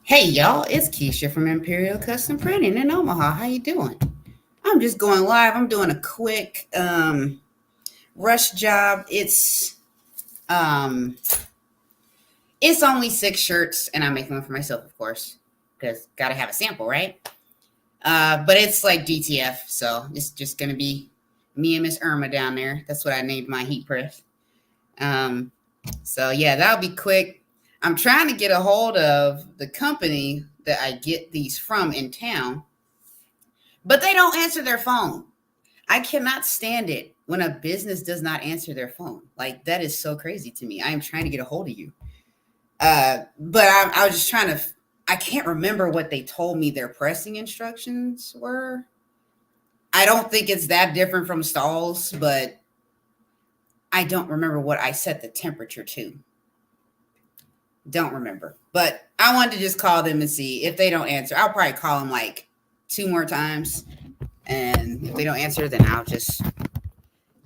Hey y'all, it's Keisha from Imperial Custom Printing in Omaha. How you doing? I'm just going live. I'm doing a quick rush job. Um it's only 6 shirts, and I'm making one for myself, of course, because gotta have a sample, right? But it's like DTF, so it's just gonna be me and Miss Irma down there. That's what I named my heat press. Um, so yeah, that'll be quick. I'm trying to get a hold of the company that I get these from in town, but they don't answer their phone. I cannot stand it when a business does not answer their phone. Like that is so crazy to me. I am trying to get a hold of you. But I was just trying to. I can't remember what they told me their pressing instructions were. I don't think it's that different from stalls, but I don't remember what I set the temperature to. Don't remember. But I wanted to just call them and see if they don't answer. I'll probably call them like 2 more times. And if they don't answer, then I'll just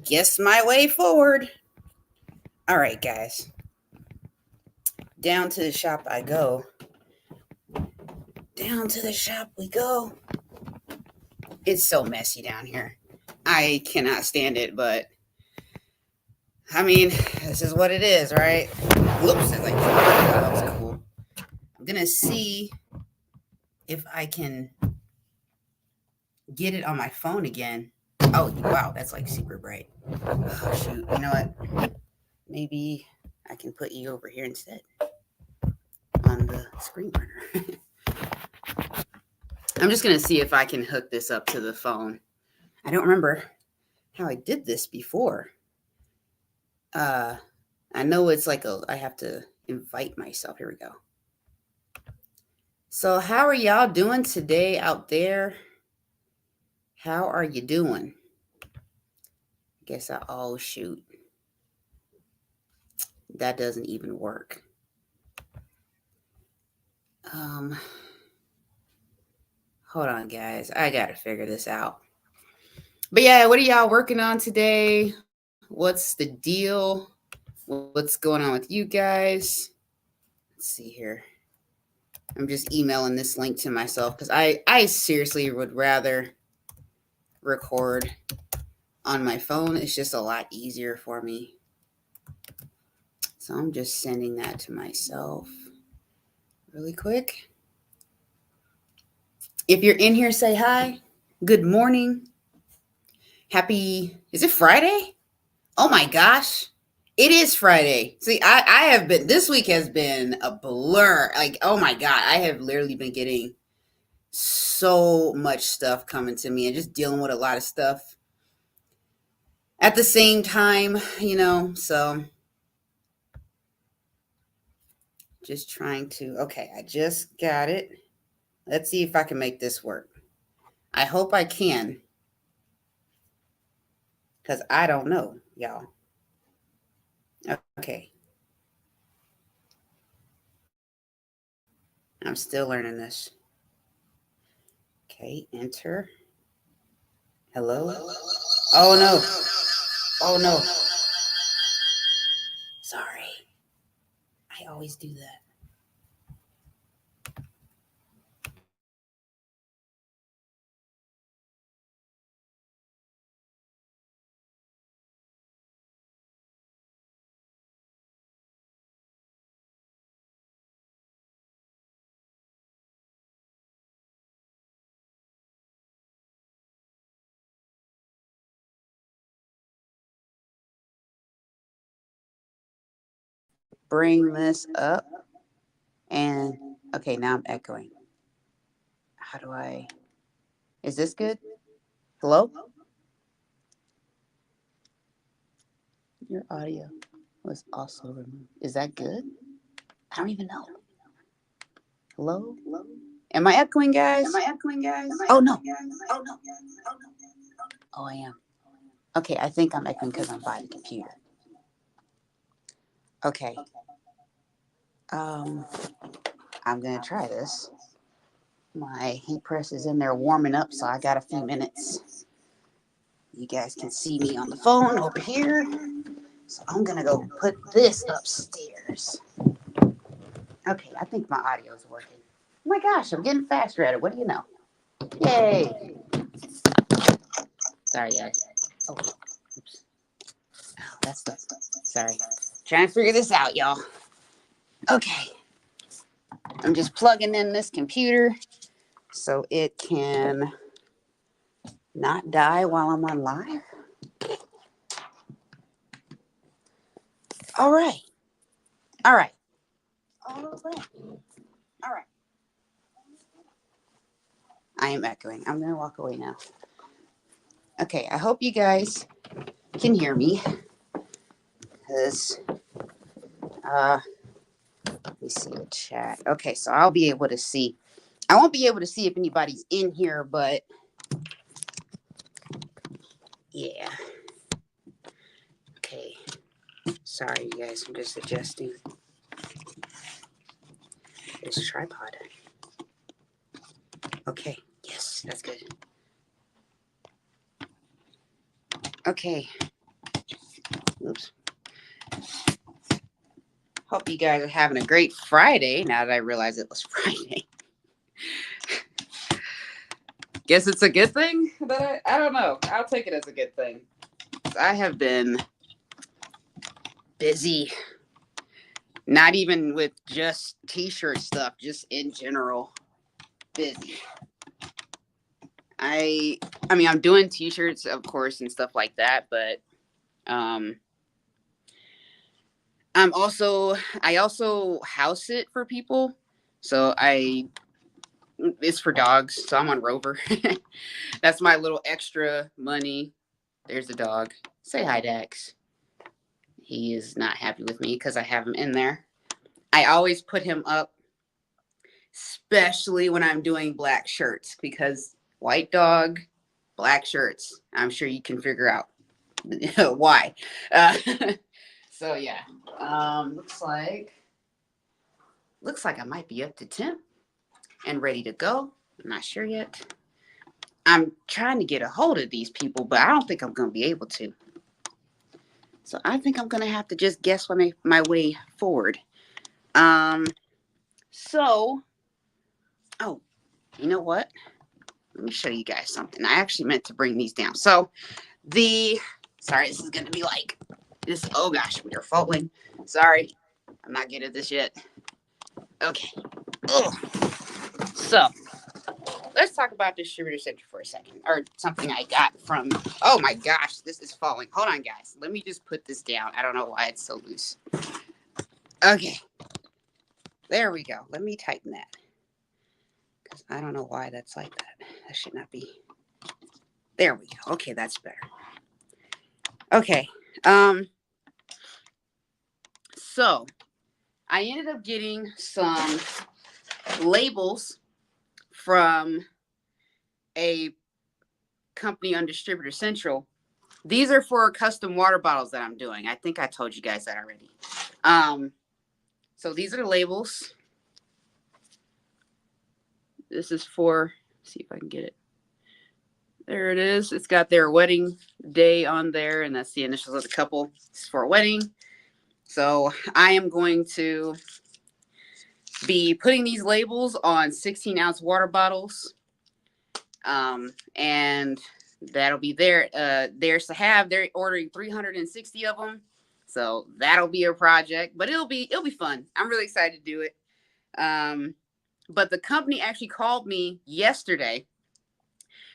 guess my way forward. All right, guys. Down to the shop I go. Down to the shop we go. It's so messy down here. I cannot stand it, but I mean, this is what it is, right? Whoops, that was cool. I'm gonna see if I can get it on my phone again. Oh wow, that's like super bright. Oh shoot, you know what? Maybe I can put you over here instead on the screen burner. I'm just gonna see if I can hook this up to the phone. I don't remember how I did this before. Uh, I know it's like I have to invite myself. Here we go. So, how are y'all doing today out there? How are you doing? Oh shoot, that doesn't even work. Um, Hold on, guys. I gotta figure this out. But yeah, what are y'all working on today? What's the deal? What's going on with you guys? Let's see here. I'm just emailing this link to myself because I seriously would rather record on my phone. It's just a lot easier for me. So I'm just sending that to myself really quick. If you're in here, say hi. Good morning. Is it Friday? Oh my gosh. It is Friday. See, I have been, this week has been a blur. Like, oh my God, I have literally been getting so much stuff coming to me and just dealing with a lot of stuff at the same time, so just trying to, okay, I just got it. Let's see if I can make this work. I hope I can, because I don't know, y'all. Okay. I'm still learning this. Okay, enter. Hello? Oh no. Oh no. Sorry. I always do that. Bring this up. And okay, now I'm echoing. How do I? Is this good? Hello? Your audio was also removed. Is that good? I don't even know. Hello? Am I echoing, guys? Oh, no. Oh, I am. Okay, I think I'm echoing because I'm by the computer. Okay. Um, I'm going to try this. My heat press is in there warming up, so I got a few minutes. You guys can see me on the phone over here. So I'm going to go put this upstairs. Okay, I think my audio is working. my gosh, I'm getting faster at it. What do you know? Yay. Sorry, guys. Oh, oops. Oh, that's the. Sorry. Trying to figure this out, y'all. Okay. I'm just plugging in this computer so it can not die while I'm on live. All right. All right. All right. All right. I am echoing. I'm going to walk away now. Okay. I hope you guys can hear me. Because, let me see the chat. Okay. So I'll be able to see. I won't be able to see if anybody's in here, but yeah. Okay. Sorry, you guys. I'm just adjusting this tripod. Okay. Yes, that's good. Okay. Oops. Hope you guys are having a great Friday now that I realize it was Friday. Guess it's a good thing, but I don't know. I'll take it as a good thing. I have been busy. Not even with just t-shirt stuff, just in general. Busy. I mean, I'm doing t-shirts, of course, and stuff like that, but I also house it for people. So it's for dogs. So I'm on Rover. That's my little extra money. There's the dog. Say hi, Dax. He is not happy with me because I have him in there. I always put him up, especially when I'm doing black shirts, because white dog, black shirts. I'm sure you can figure out why. So yeah, looks like I might be up to 10 and ready to go. I'm not sure yet. I'm trying to get a hold of these people, but I don't think I'm going to be able to. So I think I'm going to have to just guess my way forward. So, oh, you know what? Let me show you guys something. I actually meant to bring these down. So sorry, this is going to be like this. Oh gosh, we are falling. Sorry, I'm not good at this yet. Okay. Ugh. So let's talk about Distributor Central for a second, or something I got from. Oh my gosh, this is falling. Hold on, guys. Let me just put this down. I don't know why it's so loose. Okay. There we go. Let me tighten that. Because I don't know why that's like that. That should not be. There we go. Okay, that's better. Okay. So I ended up getting some labels from a company on Distributor Central. These are for custom water bottles that I'm doing. I think I told you guys that already. So these are the labels. This is for, see if I can get it. There it is. It's got their wedding day on there, and that's the initials of the couple. It's for a wedding. So I am going to be putting these labels on 16-ounce water bottles. And that'll be theirs to have. They're ordering 360 of them. So that'll be a project, but it'll be fun. I'm really excited to do it. But the company actually called me yesterday.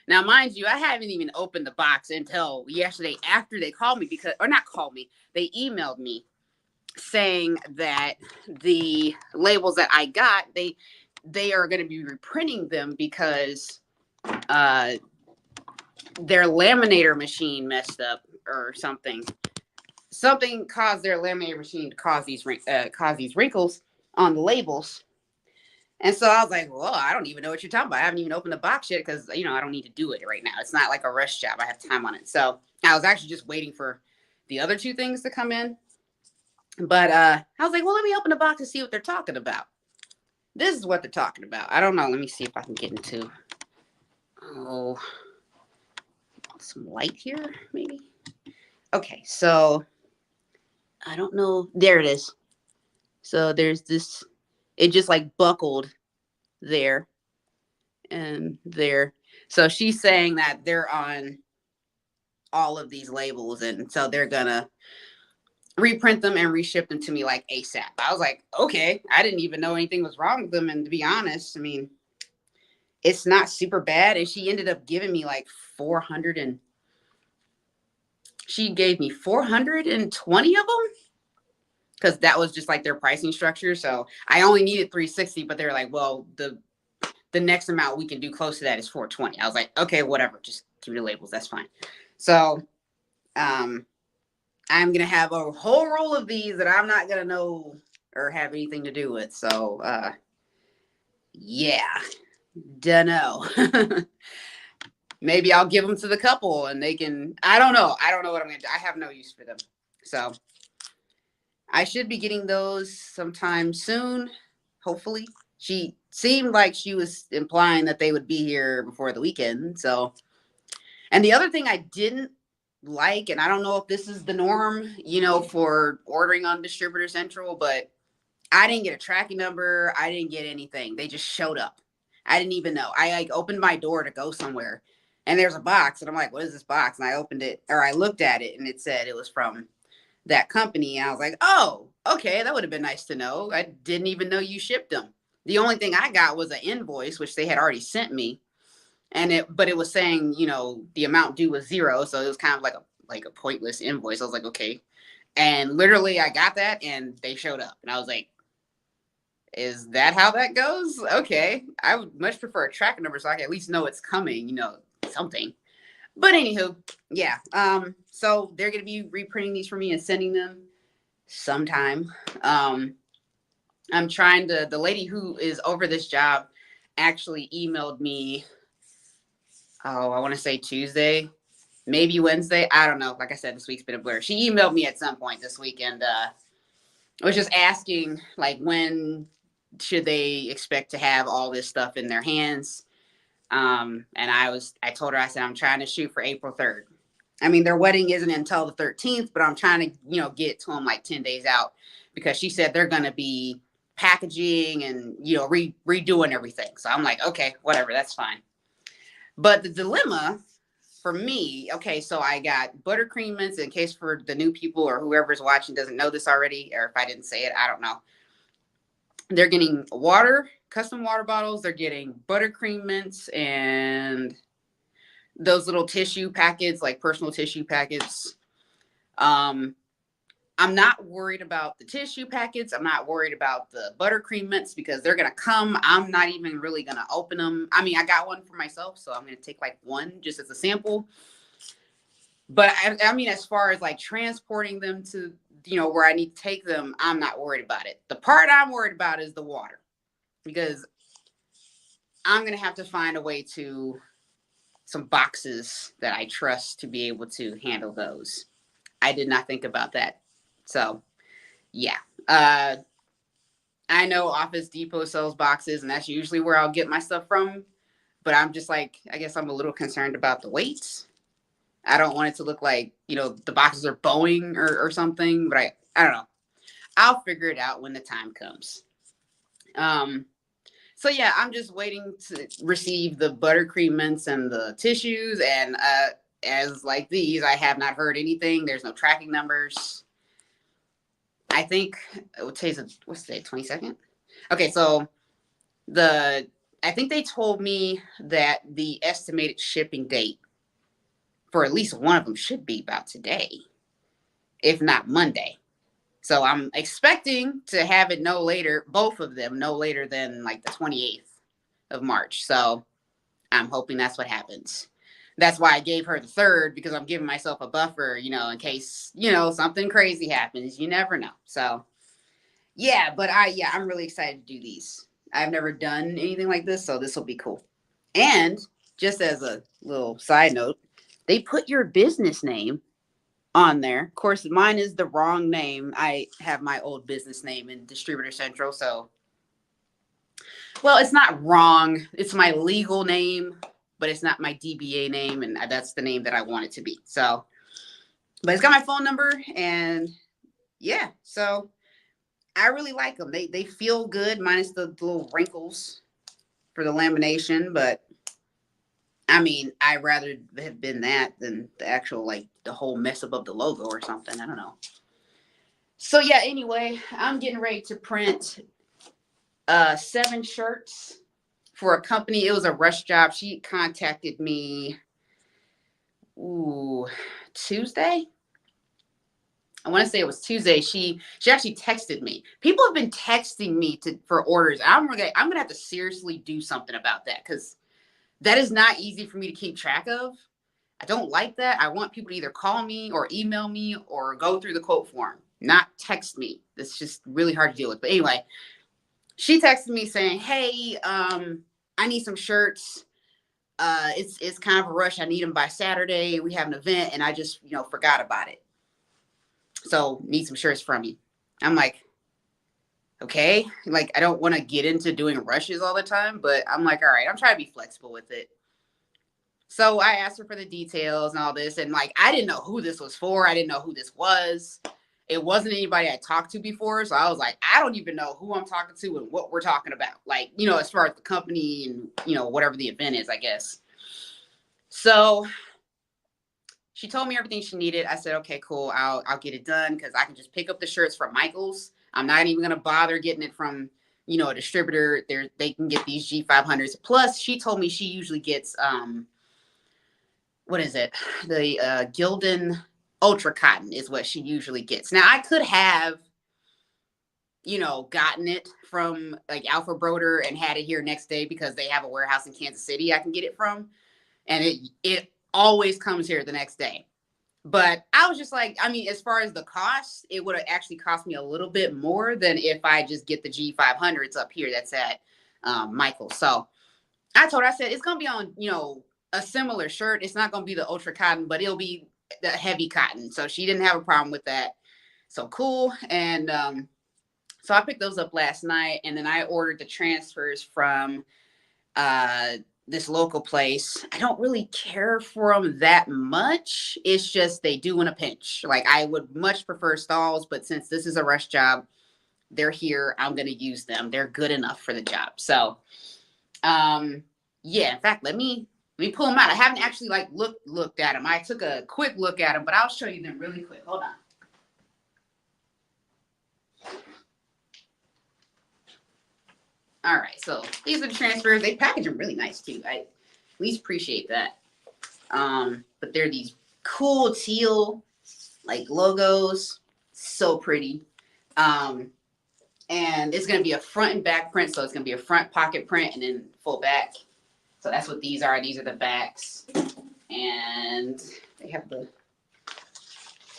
Now, mind you, I haven't even opened the box until yesterday after they called me they emailed me saying that the labels that I got, they are going to be reprinting them because their laminator machine messed up or something. Something caused their laminator machine to cause these wrinkles on the labels. And so I was like, well, I don't even know what you're talking about. I haven't even opened the box yet because, I don't need to do it right now. It's not like a rush job. I have time on it. So I was actually just waiting for the other two things to come in. But I was like, well, let me open the box and see what they're talking about. This is what they're talking about. I don't know. Let me see if I can get into some light here, maybe. Okay, so I don't know. There it is. So there's this, it just like buckled there, and there. So she's saying that they're on all of these labels, and so they're gonna reprint them and reship them to me like ASAP. I was like, okay, I didn't even know anything was wrong with them. And to be honest, I mean, it's not super bad. And she ended up giving me like 400 and she gave me 420 of them because that was just like their pricing structure. So I only needed 360, but they're like, well, the next amount we can do close to that is 420. I was like, okay, whatever, just through the labels, that's fine. So I'm gonna have a whole roll of these that I'm not gonna know or have anything to do with. So yeah, dunno. Maybe I'll give them to the couple and they can. I don't know. I don't know what I'm gonna do. I have no use for them. So I should be getting those sometime soon, hopefully. She seemed like she was implying that they would be here before the weekend. So, and the other thing I didn't like, and I don't know if this is the norm, for ordering on Distributor Central, but I didn't get a tracking number. I didn't get anything. They just showed up. I didn't even know. I like opened my door to go somewhere and there's a box and I'm like, what is this box? And I opened it or I looked at it and it said it was from that company. And I was like, oh, okay. That would have been nice to know. I didn't even know you shipped them. The only thing I got was an invoice, which they had already sent me. But it was saying, the amount due was 0. So it was kind of like a pointless invoice. I was like, okay. And literally I got that and they showed up and I was like, is that how that goes? Okay. I would much prefer a tracking number so I can at least know it's coming, something. But anywho, yeah. So they're gonna be reprinting these for me and sending them sometime. I'm trying to the lady who is over this job actually emailed me, oh, I want to say Tuesday, maybe Wednesday. I don't know. Like I said, this week's been a blur. She emailed me at some point this week and was just asking like when should they expect to have all this stuff in their hands. And I told her, I said, I'm trying to shoot for April 3rd. I mean, their wedding isn't until the 13th, but I'm trying to, get to them like 10 days out because she said they're going to be packaging and, redoing everything. So I'm like, okay, whatever, that's fine. But the dilemma for me, okay, so I got buttercream mints in case for the new people or whoever's watching doesn't know this already, or if I didn't say it, I don't know. They're getting water, custom water bottles. They're getting buttercream mints and those little tissue packets, like personal tissue packets. I'm not worried about the tissue packets. I'm not worried about the buttercream mints because they're going to come. I'm not even really going to open them. I mean, I got one for myself, so I'm going to take like one just as a sample. But I mean, as far as like transporting them to, where I need to take them, I'm not worried about it. The part I'm worried about is the water because I'm going to have to find a way to some boxes that I trust to be able to handle those. I did not think about that. So, yeah. I know Office Depot sells boxes, and that's usually where I'll get my stuff from. But I'm just like, I guess I'm a little concerned about the weight. I don't want it to look like, the boxes are Boeing or something. But I don't know. I'll figure it out when the time comes. So yeah, I'm just waiting to receive the buttercream mints and the tissues. And as like these, I have not heard anything. There's no tracking numbers. I think what's today, 22nd? Okay, so I think they told me that the estimated shipping date for at least one of them should be about today, if not Monday. So I'm expecting to have it both of them no later than like the 28th of March. So I'm hoping that's what happens. That's why I gave her the 3rd because I'm giving myself a buffer, in case, something crazy happens. You never know. So yeah, but I'm really excited to do these. I've never done anything like this, so this will be cool. And just as a little side note, they put your business name on there. Of course, mine is the wrong name. I have my old business name in Distributor Central, so well, it's not wrong. It's my legal name, but it's not my DBA name, and that's the name that I want it to be. So, but it's got my phone number, and yeah, so I really like them. They feel good, minus the little wrinkles. for the lamination, but I mean, I'd rather have been that than the actual, like, the whole mess above the logo or something. I don't know. So yeah, anyway, I'm getting ready to print 7 shirts for a company. It was a rush job. She contacted me Tuesday. I want to say it was Tuesday. She actually texted me. People have been texting me for orders. I'm gonna have to seriously do something about that, because that is not easy for me to keep track of. I don't like that. I want people to either call me or email me or go through the quote form, not text me. That's just really hard to deal with. But anyway, she texted me saying, "Hey, I need some shirts. It's kind of a rush. I need them by Saturday. We have an event, and I just forgot about it. So need some shirts from you." I'm like, okay, like, I don't want to get into doing rushes all the time, but I'm like, all right, I'm trying to be flexible with it. So I asked her for the details and all this, and like, I didn't know who this was for. I didn't know who this was. It wasn't anybody I talked to before, so I was like, I don't even know who I'm talking to and what we're talking about. Like, as far as the company and whatever the event is, I guess. So she told me everything she needed. I said, okay, cool. I'll get it done, because I can just pick up the shirts from Michaels. I'm not even gonna bother getting it from a distributor. They can get these G500s. Plus, she told me she usually gets what is it? The Gildan Ultra Cotton is what she usually gets. Now, I could have gotten it from like Alpha Broder and had it here next day, because they have a warehouse in Kansas City I can get it from, and it always comes here the next day. But I was just like, I mean, as far as the cost, it would have actually cost me a little bit more than if I just get the G500s up here that's at Michael. So I said, it's going to be on, a similar shirt. It's not going to be the Ultra Cotton, but it'll be the heavy cotton. So she didn't have a problem with that. So cool. And so I picked those up last night, and then I ordered the transfers from this local place. I don't really care for them that much. It's just they do in a pinch. Like, I would much prefer Stalls, but since this is a rush job, they're here. I'm going to use them. They're good enough for the job. So, yeah, in fact, let me pull them out. I haven't actually like looked at them. I took a quick look at them, but I'll show you them really quick. Hold on. All right, so these are the transfers. They package them really nice too. I at least appreciate that. But they're these cool teal like logos, so pretty. And it's gonna be a front and back print, so it's gonna be a front pocket print and then full back. So that's what these are. These are the backs, and they have the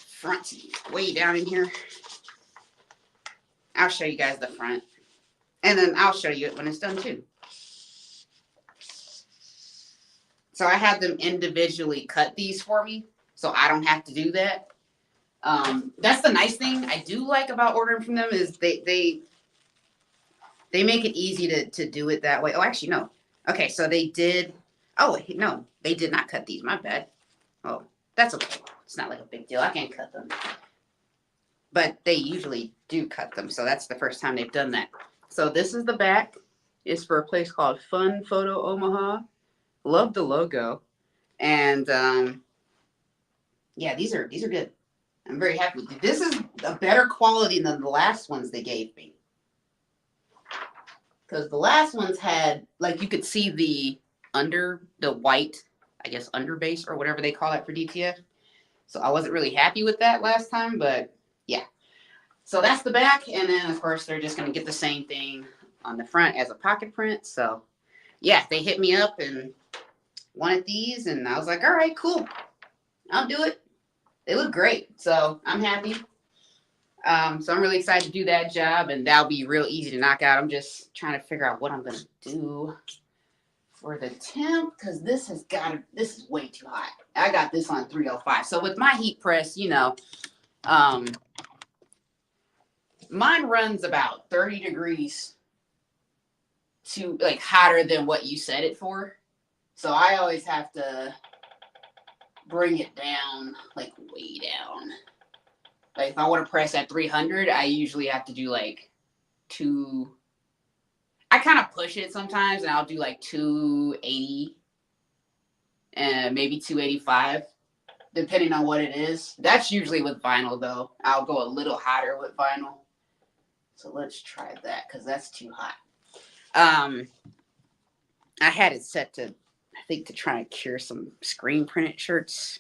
front way down in here. I'll show you guys the front, and then I'll show you it when it's done too. So I had them individually cut these for me, so I don't have to do that. That's the nice thing I do like about ordering from them, is they make it easy to do it that way. Oh, actually, no. Okay, so they did. Oh, no, they did not cut these. My bad. Oh, that's okay. It's not like a big deal. I can cut them. But they usually do cut them, so that's the first time they've done that. So this is the back. It's for a place called Fun Photo Omaha. Love the logo. And yeah, these are good. I'm very happy with it. This is a better quality than the last ones they gave me. Because the last ones had, like, you could see the white, I guess, underbase or whatever they call it for DTF. So I wasn't really happy with that last time, but yeah. So that's the back. And then, of course, they're just going to get the same thing on the front as a pocket print. So yeah, they hit me up and wanted these. And I was like, all right, cool. I'll do it. They look great. So I'm happy. So I'm really excited to do that job, and that'll be real easy to knock out. I'm just trying to figure out what I'm going to do for the temp, because this is way too hot. I got this on 305. So with my heat press, mine runs about 30 degrees to like hotter than what you set it for. So I always have to bring it down, like way down. Like if I want to press at 300, I usually have to do like I kind of push it sometimes, and I'll do like 280 and maybe 285, depending on what it is. That's usually with vinyl, though. I'll go a little hotter with vinyl. So let's try that because that's too hot. I had it set to, I think, to try and cure some screen printed shirts.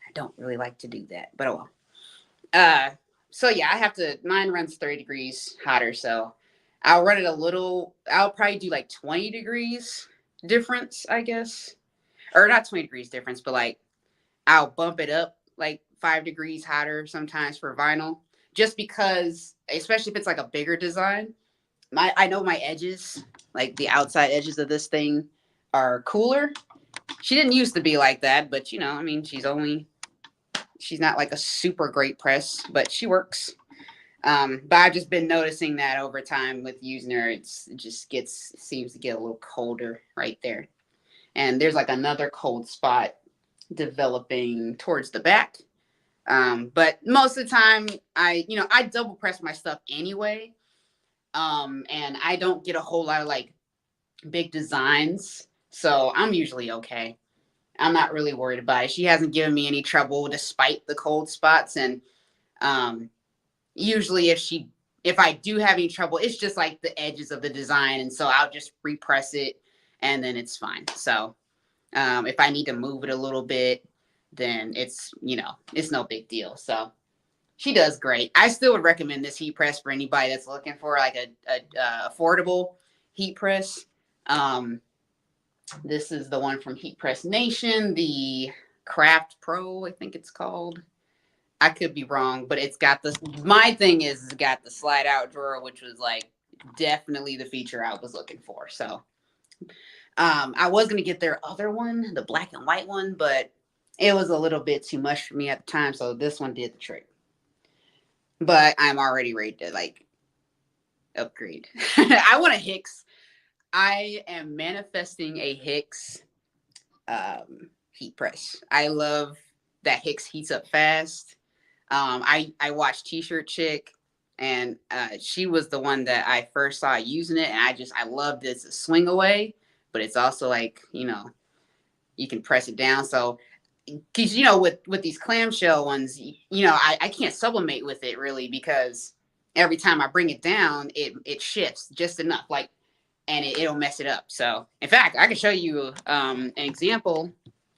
I don't really like to do that, but oh well. So yeah, I have to, mine runs 30 degrees hotter. So I'll run it a little, I'll probably do like 20 degrees difference, I guess. Or not 20 degrees difference, but like I'll bump it up like 5 degrees hotter sometimes for vinyl, just because, especially if it's like a bigger design. I know my edges, like the outside edges of this thing, are cooler. She didn't used to be like that, but I mean, she's not like a super great press, but she works. But I've just been noticing that over time with using her, it seems to get a little colder right there. And there's like another cold spot developing towards the back. But most of the time I double press my stuff anyway. And I don't get a whole lot of like big designs. So I'm usually okay. I'm not really worried about it. She hasn't given me any trouble despite the cold spots. And usually if I do have any trouble, it's just like the edges of the design. And so I'll just repress it and then it's fine. So if I need to move it a little bit, then it's no big deal. So she does great. I still would recommend this heat press for anybody that's looking for like a affordable heat press. This is the one from Heat Press Nation, the Craft Pro, I think it's called. I could be wrong, but it's got this. My thing is, it's got the slide out drawer, which was like definitely the feature I was looking for. So I was going to get their other one, the black and white one, but it was a little bit too much for me at the time. So this one did the trick. But I'm already ready to like upgrade. I want a Hicks. I am manifesting a Hicks heat press. I love that Hicks heats up fast. I watched T-Shirt Chick, and she was the one that I first saw using it, and I loved this swing away, but it's also like you can press it down. So because with these clamshell ones, I can't sublimate with it really because every time I bring it down, it shifts just enough, like, and it'll mess it up. So in fact, I can show you an example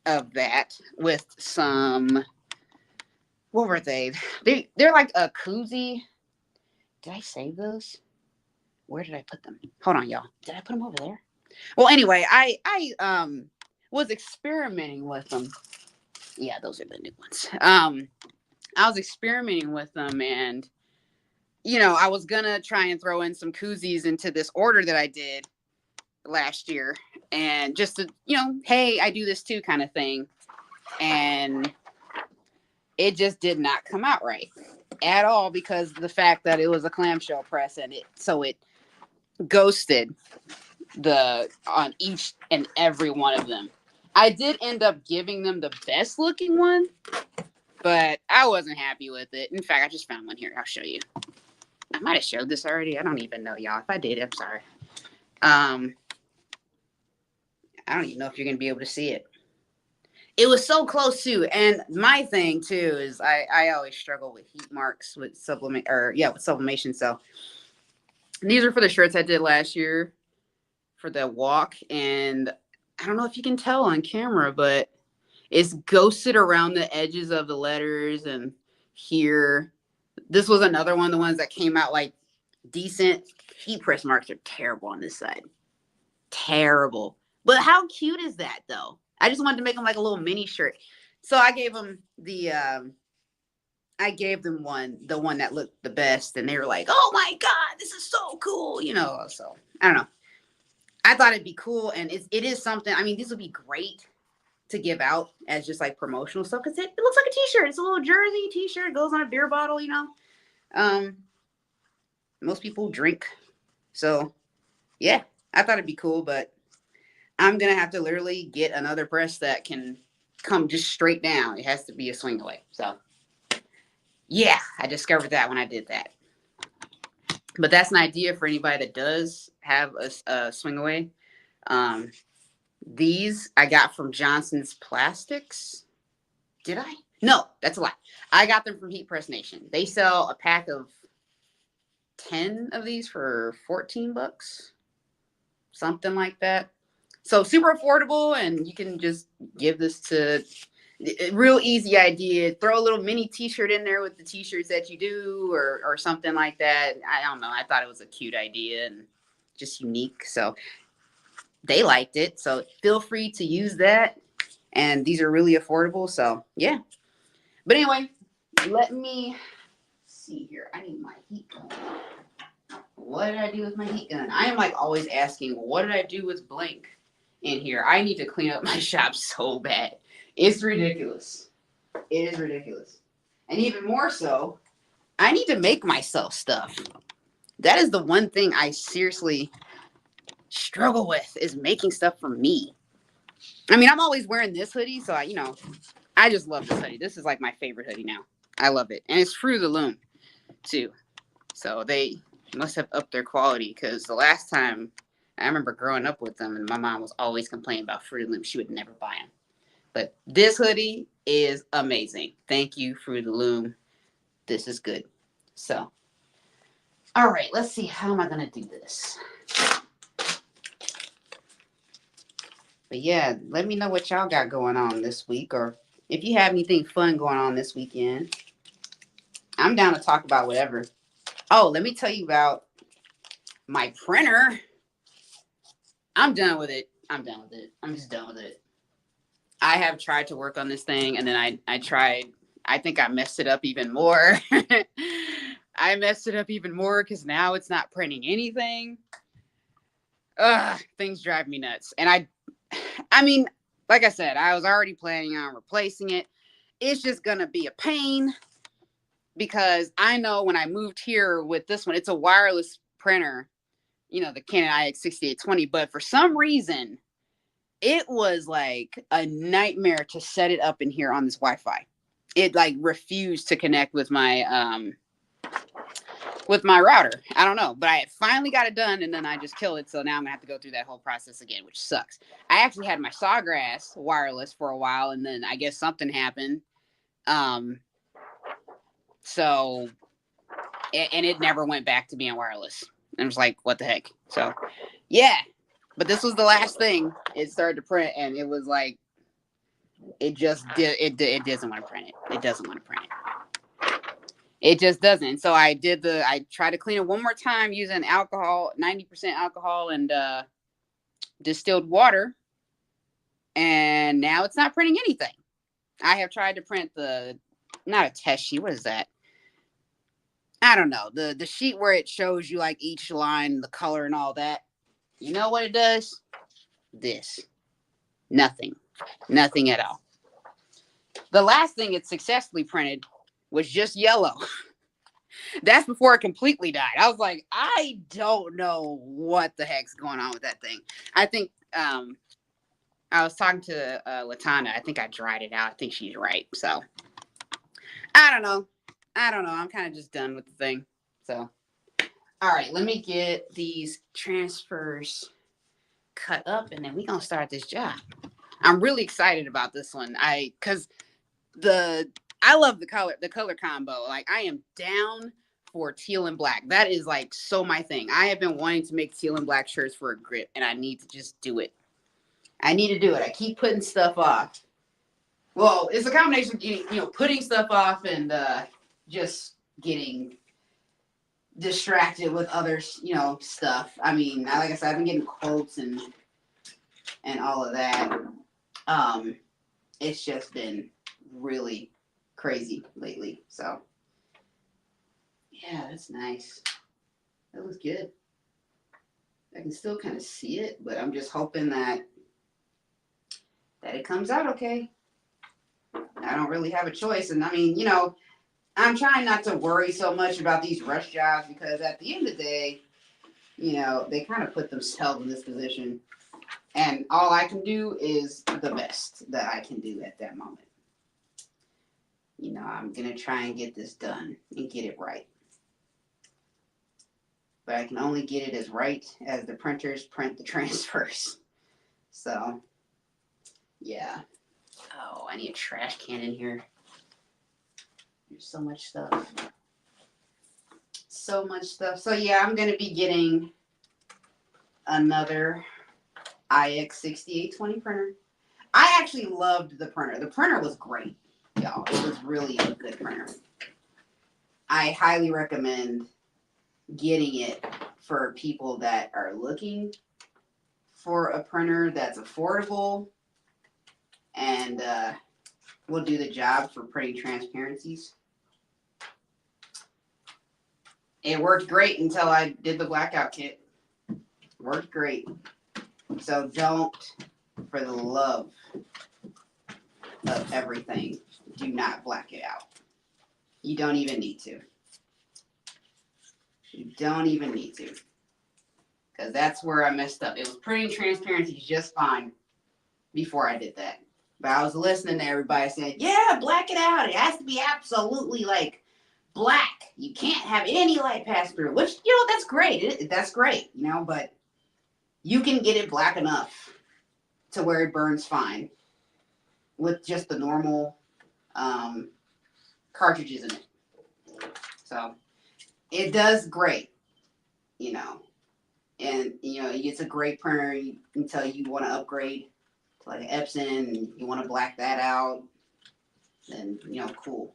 of that with some. What were they? They're like a koozie. Did I save those? Where did I put them? Hold on, y'all. Did I put them over there? Well, anyway, I was experimenting with them. Yeah, those are the new ones. I was experimenting with them, and I was gonna try and throw in some koozies into this order that I did last year, and just to hey, I do this too kind of thing, and it just did not come out right at all because of the fact that it was a clamshell press and it ghosted on each and every one of them. I did end up giving them the best looking one, but I wasn't happy with it. In fact, I just found one here. I'll show you. I might have showed this already. I don't even know, y'all. If I did, I'm sorry. I don't even know if you're going to be able to see it. It was so close too. And my thing too is I always struggle with heat marks with sublimation. So these are for the shirts I did last year for the walk. And I don't know if you can tell on camera, but it's ghosted around the edges of the letters and here. This was another one of the ones that came out like decent. Heat press marks are terrible on this side. Terrible. But how cute is that though? I just wanted to make them like a little mini shirt. So I gave them the one that looked the best, and they were like, "Oh my god, this is so cool!" So I don't know. I thought it'd be cool, and it is something. I mean, these would be great to give out as just like promotional stuff because it looks like a T-shirt. It's a little jersey T-shirt. It goes on a beer bottle. Most people drink, so yeah, I thought it'd be cool, but I'm gonna have to literally get another press that can come just straight down. It has to be a swing away. So yeah, I discovered that when I did that. But that's an idea for anybody that does have a swing away. Um, these I got from Johnson's Plastics. Did I? No, that's a lie. I got them from Heat Press Nation. They sell a pack of 10 of these for $14, something like that. So super affordable, and you can just give this to real easy idea. Throw a little mini t-shirt in there with the t-shirts that you do or something like that. I don't know. I thought it was a cute idea and just unique. So they liked it. So feel free to use that. And these are really affordable. So yeah. But anyway, let me see here. I need my heat gun. What did I do with my heat gun? I am like always asking, what did I do with Blink in here? I need to clean up my shop so bad. It's ridiculous. It is ridiculous. And even more so, I need to make myself stuff. That is the one thing I seriously struggle with is making stuff for me. I mean, I'm always wearing this hoodie, so I just love this hoodie. This is like my favorite hoodie now. I love it. And it's Fruit of the Loom, too. So they must have upped their quality because the last time I remember growing up with them and my mom was always complaining about Fruit of the Loom. She would never buy them. But this hoodie is amazing. Thank you, Fruit of the Loom. This is good. So, all right, let's see. How am I going to do this? But yeah, let me know what y'all got going on this week, or if you have anything fun going on this weekend. I'm down to talk about whatever. Oh, let me tell you about my printer. I'm done with it. I'm just done with it. I have tried to work on this thing, and then I tried. I think I messed it up even more. I messed it up even more because now it's not printing anything. Things drive me nuts. And I mean, like I said, I was already planning on replacing it. It's just going to be a pain because I know when I moved here with this one, it's a wireless printer, the Canon IX6820, but for some reason, it was like a nightmare to set it up in here on this Wi-Fi. It like refused to connect with my router. I don't know, but I finally got it done, and then I just killed it. So now I'm gonna have to go through that whole process again, which sucks. I actually had my Sawgrass wireless for a while, and then I guess something happened. So it never went back to being wireless. I was like, what the heck? So yeah, but this was the last thing. It started to print, and it was like, it just did. It doesn't want to print it. It doesn't want to print it. It just doesn't. So I tried to clean it one more time using alcohol, 90% alcohol and distilled water. And now it's not printing anything. I have tried to print not a test sheet. What is that? I don't know. The sheet where it shows you like each line, the color and all that. You know what it does? This. Nothing. Nothing at all. The last thing it successfully printed was just yellow. That's before it completely died. I was like, I don't know what the heck's going on with that thing. I think I was talking to Latana. I think I dried it out. I think she's right. So I don't know. I'm kind of just done with the thing. So all right, let me get these transfers cut up, and then we're gonna start this job. I'm really excited about this one. Because I love the color combo. Like I am down for teal and black. That is like so my thing. I have been wanting to make teal and black shirts for a grip, and I need to just do it. I need to do it. I keep putting stuff off. Well, it's a combination of getting, putting stuff off and just getting distracted with other, stuff. I mean, like I said, I've been getting quotes and all of that. It's just been really crazy lately. So yeah, that's nice. That looks good. I can still kind of see it, but I'm just hoping that it comes out okay. I don't really have a choice. And I mean, I'm trying not to worry so much about these rush jobs because at the end of the day, they kind of put themselves in this position. And all I can do is the best that I can do at that moment. I'm going to try and get this done and get it right. but I can only get it as right as the printers print the transfers. So, yeah. Oh, I need a trash can in here. There's so much stuff. So much stuff. So, yeah, I'm going to be getting another IX6820 printer. I actually loved the printer. The printer was great, y'all. It was really a good printer. I highly recommend getting it for people that are looking for a printer that's affordable and will do the job for printing transparencies. It worked great until I did the blackout kit. Worked great. So don't, for the love of everything, do not black it out. You don't even need to. You don't even need to. Because that's where I messed up. It was printing transparencies just fine before I did that. But I was listening to everybody saying, yeah, black it out. It has to be absolutely like black. You can't have any light pass through, which, that's great. That's great, but you can get it black enough to where it burns fine with just the normal cartridges in it. So it does great, and it's a great printer until you want to upgrade to like an Epson and you want to black that out, then cool.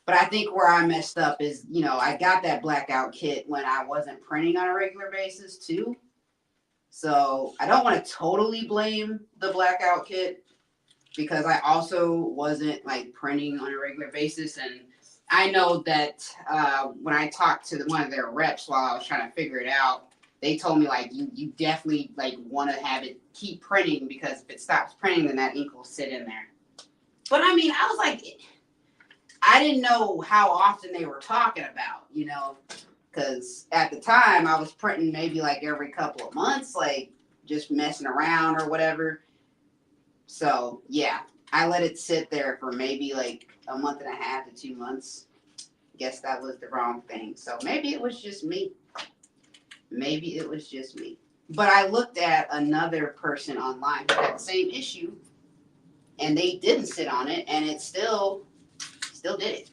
But I think where I messed up is, I got that blackout kit when I wasn't printing on a regular basis too. So I don't want to totally blame the blackout kit because I also wasn't like printing on a regular basis. And I know that when I talked to one of their reps while I was trying to figure it out, they told me like you definitely like want to have it keep printing because if it stops printing, then that ink will sit in there. But I mean, I was like, I didn't know how often they were talking about, because at the time I was printing maybe like every couple of months, like just messing around or whatever. So yeah, I let it sit there for maybe like a month and a half to 2 months. Guess that was the wrong thing. So maybe it was just me. Maybe it was just me. But I looked at another person online who had the same issue, and they didn't sit on it, and it still did it.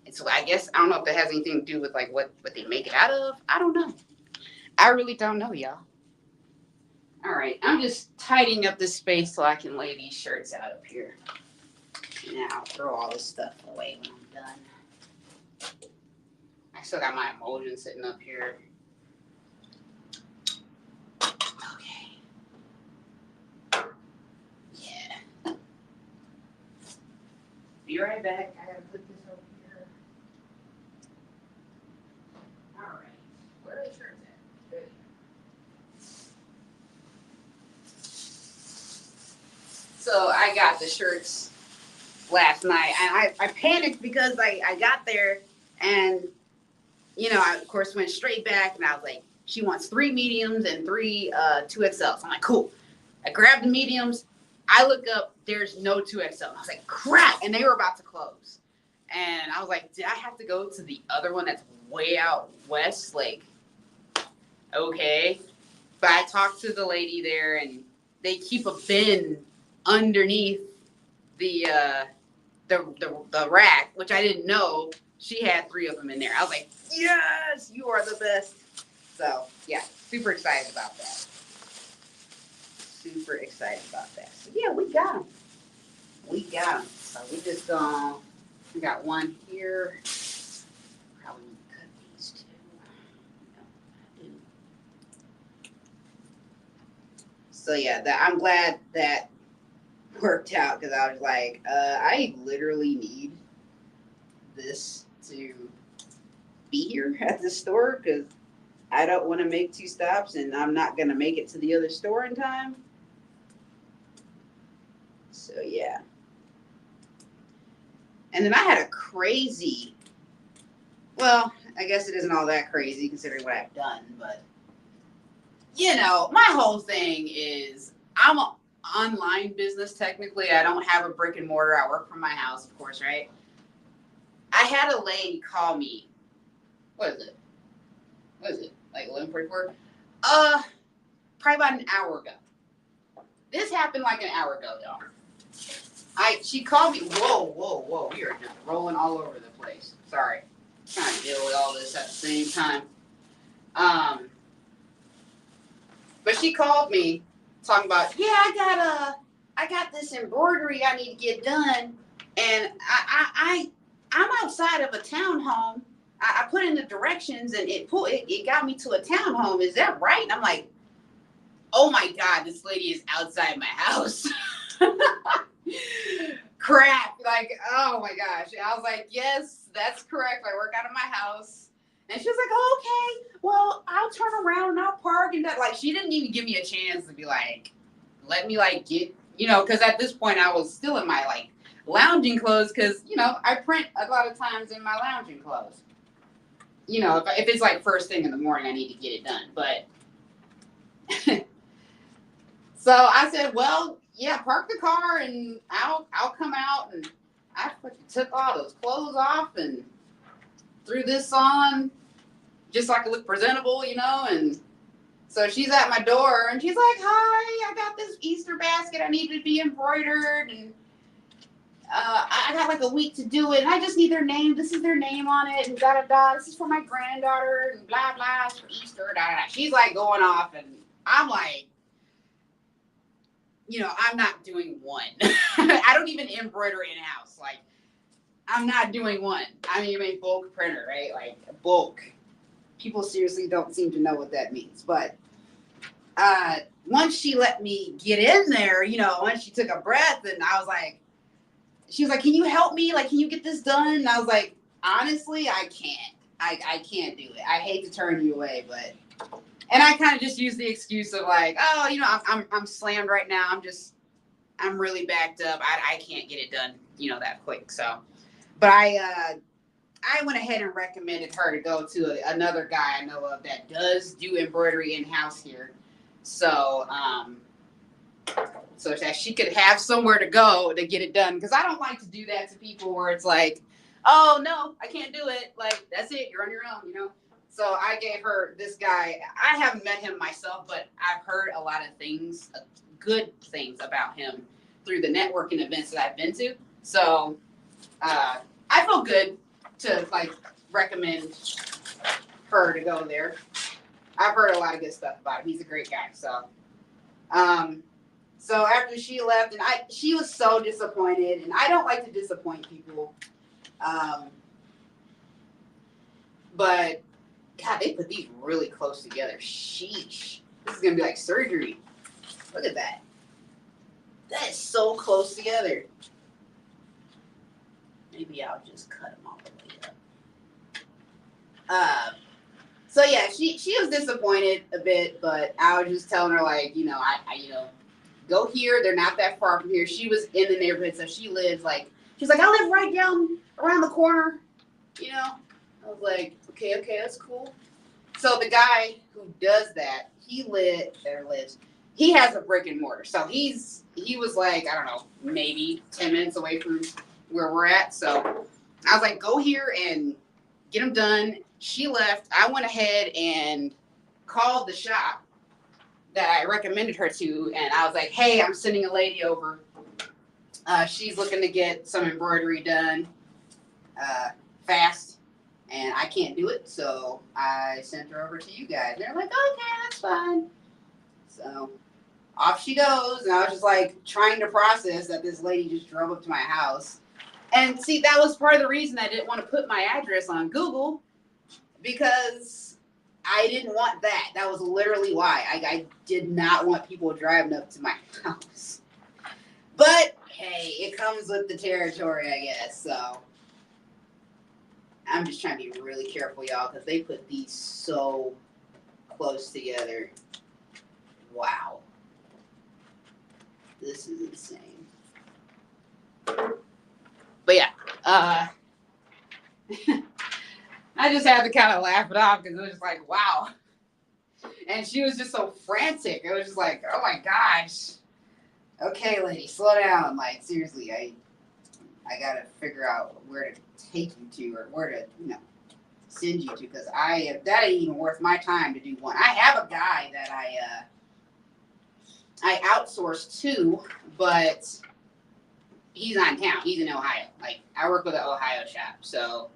And so I guess, I don't know if that has anything to do with like what they make it out of. I don't know. I really don't know, y'all. All right, I'm just tidying up this space so I can lay these shirts out up here. Now I'll throw all this stuff away when I'm done. I still got my emulsion sitting up here. Okay. Yeah. Be right back. I gotta put this over here. All right. Where are the shirts at? Good. So I got the shirts last night, and I panicked because I got there and I of course went straight back and I was like, she wants 3 mediums and 3 2XLs. I'm like, cool. I grabbed the mediums. I look up, there's no 2XL. I was like, crap, and they were about to close. And I was like, did I have to go to the other one that's way out west? Like, okay. But I talked to the lady there, and they keep a bin underneath the rack, which I didn't know. She had 3 of them in there. I was like, yes, you are the best. So yeah, super excited about that. Super excited about that. So yeah, we got them. We got them. So we got one here. Probably need to cut these 2. No, I do. So yeah, I'm glad that worked out because I was like, I literally need this to be here at the store because I don't want to make 2 stops and I'm not going to make it to the other store in time. So yeah. And then I had a crazy, well, I guess it isn't all that crazy considering what I've done, but my whole thing is I'm an online business technically. I don't have a brick and mortar. I work from my house, of course, right? I had a lady call me. What is it? like 11:44. Probably about an hour ago. This happened like an hour ago, y'all. She called me. Whoa. We are just rolling all over the place. Sorry. Trying to deal with all this at the same time. But she called me talking about, yeah, I got this embroidery I need to get done, and I'm outside of a townhome. I put in the directions and it got me to a townhome. Is that right? And I'm like, oh my God, this lady is outside my house. Crap. Like, oh my gosh. And I was like, yes, that's correct. I work out of my house. And she was like, oh, okay, well, I'll turn around and I'll park. And that, like, she didn't even give me a chance to be like, let me like get, because at this point I was still in my like lounging clothes because, I print a lot of times in my lounging clothes. If it's like first thing in the morning, I need to get it done. But so I said, well, yeah, park the car and I'll come out. And I took all those clothes off and threw this on just so I could look presentable, and so she's at my door and she's like, hi, I got this Easter basket I need to be embroidered, and I got like a week to do it, and I just need their name. This is their name on it, and da-da-da. This is for my granddaughter, and blah, blah, it's for Easter, da-da-da. She's like going off, and I'm like, I'm not doing one. I don't even embroider in-house. Like, I'm not doing one. I mean, bulk printer, right? Like, bulk. People seriously don't seem to know what that means. But once she let me get in there, once she took a breath, and I was like, she was like, can you help me? Like, can you get this done? And I was like, honestly, I can't. I can't do it. I hate to turn you away, but, and I kind of just used the excuse of like, oh, I'm slammed right now. I'm really backed up. I can't get it done, that quick. So, but I went ahead and recommended her to go to another guy I know of that does do embroidery in-house here. So, so that she could have somewhere to go to get it done. Because I don't like to do that to people where it's like, oh, no, I can't do it. Like, that's it. You're on your own, So I gave her this guy. I haven't met him myself, but I've heard a lot of things, good things about him through the networking events that I've been to. So I feel good to, like, recommend her to go there. I've heard a lot of good stuff about him. He's a great guy. So, so after she left, and she was so disappointed, and I don't like to disappoint people. But God, they put these really close together. Sheesh. This is gonna be like surgery. Look at that. That is so close together. Maybe I'll just cut them all the way up. So yeah, she was disappointed a bit, but I was just telling her like, I go here. They're not that far from here. She was in the neighborhood, so she lives like, she's like, I live right down around the corner. I was like, okay, that's cool. So the guy who does that, he has a brick and mortar. So he was like, I don't know, maybe 10 minutes away from where we're at. So I was like, go here and get them done. She left. I went ahead and called the shop that I recommended her to, and I was like, hey, I'm sending a lady over. She's looking to get some embroidery done fast, and I can't do it, so I sent her over to you guys. And they're like, okay, that's fine. So off she goes, and I was just like trying to process that this lady just drove up to my house. And see, that was part of the reason I didn't want to put my address on Google, because I didn't want that. That was literally why. I did not want people driving up to my house. But hey, it comes with the territory, I guess. So I'm just trying to be really careful, y'all, because they put these so close together. Wow. This is insane. But yeah, I just had to kind of laugh it off because it was just like, wow. And she was just so frantic. It was just like, oh my gosh. Okay, lady, slow down. Like, seriously, I got to figure out where to take you to, or where to, send you to, because that ain't even worth my time to do one. I have a guy that I outsource to, but he's not in town. He's in Ohio. Like, I work with an Ohio shop, so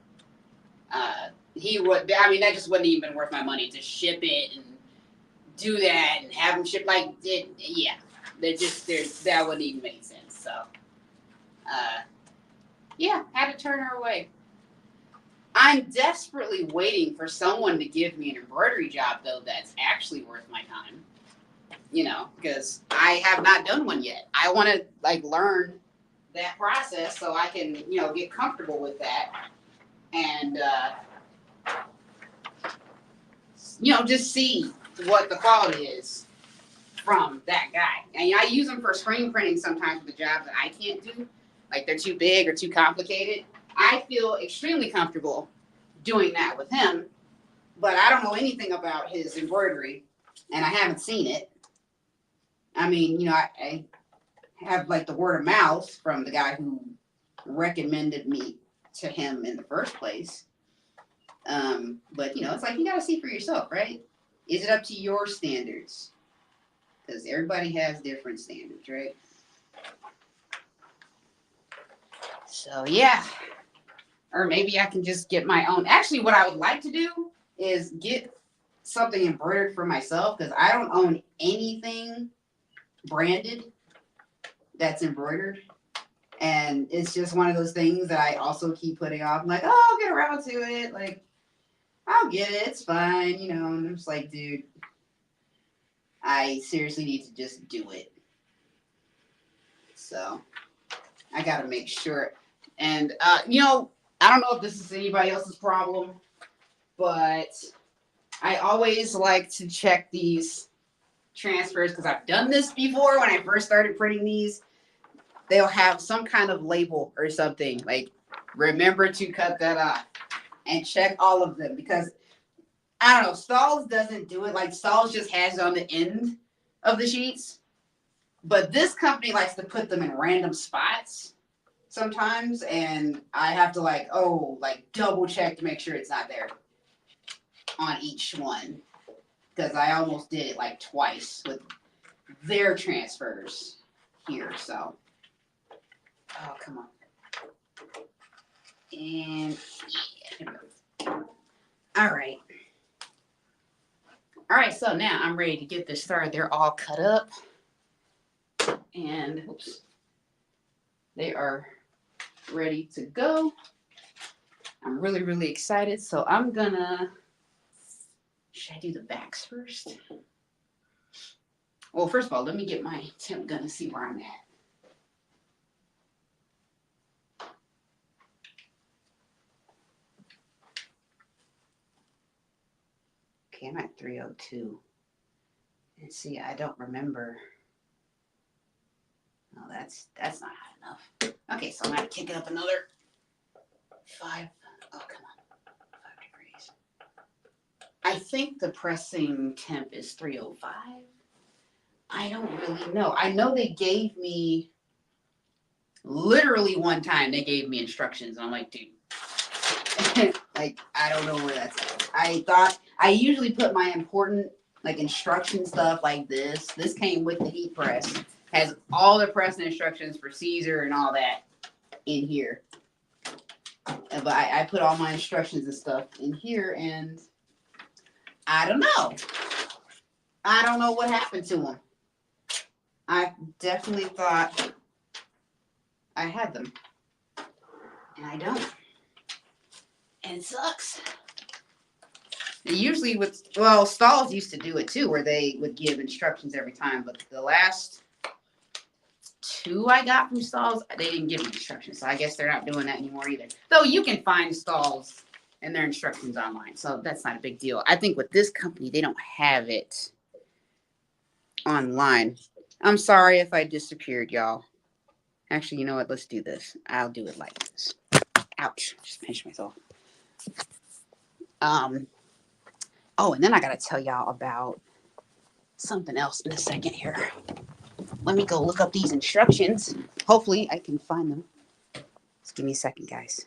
he would. I mean, that just wouldn't even been worth my money to ship it and do that and have him ship like it. Yeah, that wouldn't even make sense. So, yeah, had to turn her away. I'm desperately waiting for someone to give me an embroidery job, though, that's actually worth my time. You know, because I have not done one yet. I want to like learn that process so I can, get comfortable with that and, just see what the quality is from that guy. And I use them for screen printing sometimes with the jobs that I can't do, like they're too big or too complicated. I feel extremely comfortable doing that with him, but I don't know anything about his embroidery and I haven't seen it. I mean, I have like the word of mouth from the guy who recommended me to him in the first place. But it's like you gotta see for yourself, right? Is it up to your standards? Because everybody has different standards, right? So yeah. Or maybe I can just get my own. Actually, what I would like to do is get something embroidered for myself, because I don't own anything branded that's embroidered. And it's just one of those things that I also keep putting off. I'm like, oh, I'll get around to it. Like, I'll get it. It's fine. And I'm just like, dude, I seriously need to just do it. So I got to make sure. And, I don't know if this is anybody else's problem, but I always like to check these transfers, because I've done this before when I first started printing these. They'll have some kind of label or something like, remember to cut that off, and check all of them, because I don't know, Stahls doesn't do it. Like, Stahls just has it on the end of the sheets, but this company likes to put them in random spots sometimes, and I have to double check to make sure it's not there on each one, because I almost did it like twice with their transfers here. So, oh, come on. And yeah, all right. All right, so now I'm ready to get this started. They're all cut up, and they are ready to go. I'm really, really excited. So should I do the backs first? Well, first of all, let me get my temp gun and see where I'm at. Okay, I'm at 302. And see, I don't remember. No, that's not high enough. Okay, so I'm gonna kick it up another 5. Oh, come on, 5 degrees. I think the pressing temp is 305. I don't really know. I know they gave me, literally one time, they gave me instructions. I'm like, dude, like, I don't know where that's at. I usually put my important, instruction stuff like this. This came with the heat press. Has all the pressing instructions for Caesar and all that in here. But I put all my instructions and stuff in here, and I don't know. I don't know what happened to them. I definitely thought I had them, and I don't. And it sucks. And usually Stahls used to do it too, where they would give instructions every time, but the last 2 I got from Stahls, they didn't give me instructions, so I guess they're not doing that anymore either. Though you can find Stahls and their instructions online, so that's not a big deal. I think with this company, they don't have it online. I'm sorry if I disappeared, y'all. Actually, you know what? Let's do this. I'll do it like this. Ouch. Just pinched myself. Oh, and then I gotta tell y'all about something else in a second here. Let me go look up these instructions. Hopefully I can find them. Just give me a second, guys.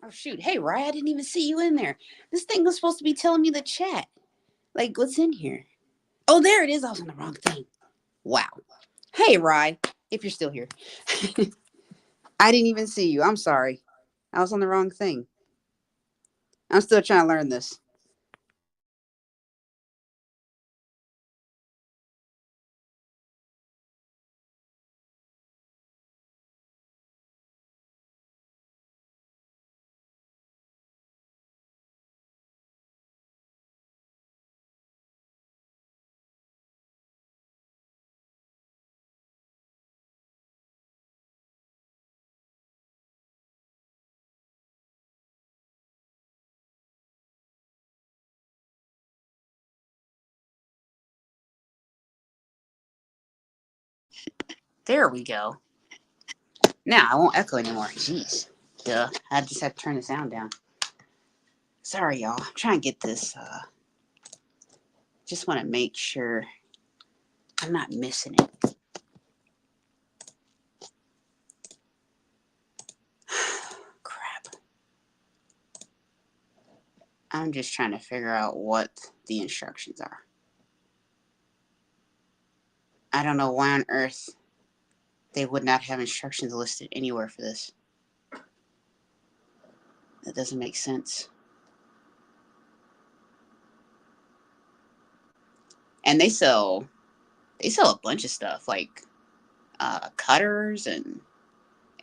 Oh, shoot. Hey, Rye, I didn't even see you in there. This thing was supposed to be telling me the chat. Like, what's in here? Oh, there it is. I was on the wrong thing. Wow. Hey, Rye, if you're still here. I didn't even see you. I'm sorry. I was on the wrong thing. I'm still trying to learn this. There we go. Now I won't echo anymore. Jeez. Duh. I just had to turn the sound down. Sorry, y'all. I'm trying to get this. Just want to make sure I'm not missing it. Crap. I'm just trying to figure out what the instructions are. I don't know why on earth they would not have instructions listed anywhere for this. That doesn't make sense. And they sell a bunch of stuff like cutters and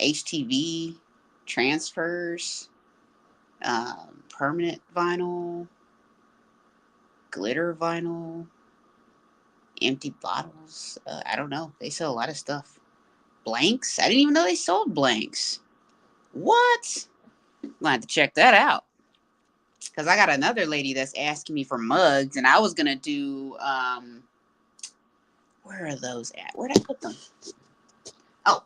HTV transfers, permanent vinyl, glitter vinyl, empty bottles. I don't know. They sell a lot of stuff. Blanks. I didn't even know they sold blanks. What? I'm gonna have to check that out. Because I got another lady that's asking me for mugs, and I was gonna do. Where are those at? Where'd I put them? Oh,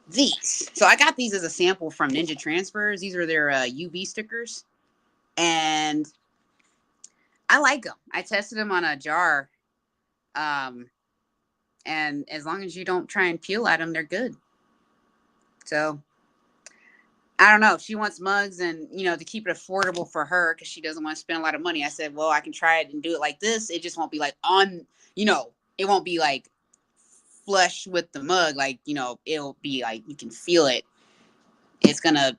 these. So I got these as a sample from Ninja Transfers. These are their UV stickers, and I like them. I tested them on a jar, and as long as you don't try and peel at them, they're good. So I don't know. If she wants mugs and, to keep it affordable for her because she doesn't want to spend a lot of money. I said, well, I can try it and do it like this. It just won't be like it won't be like flush with the mug. Like, it'll be like you can feel it. It's going to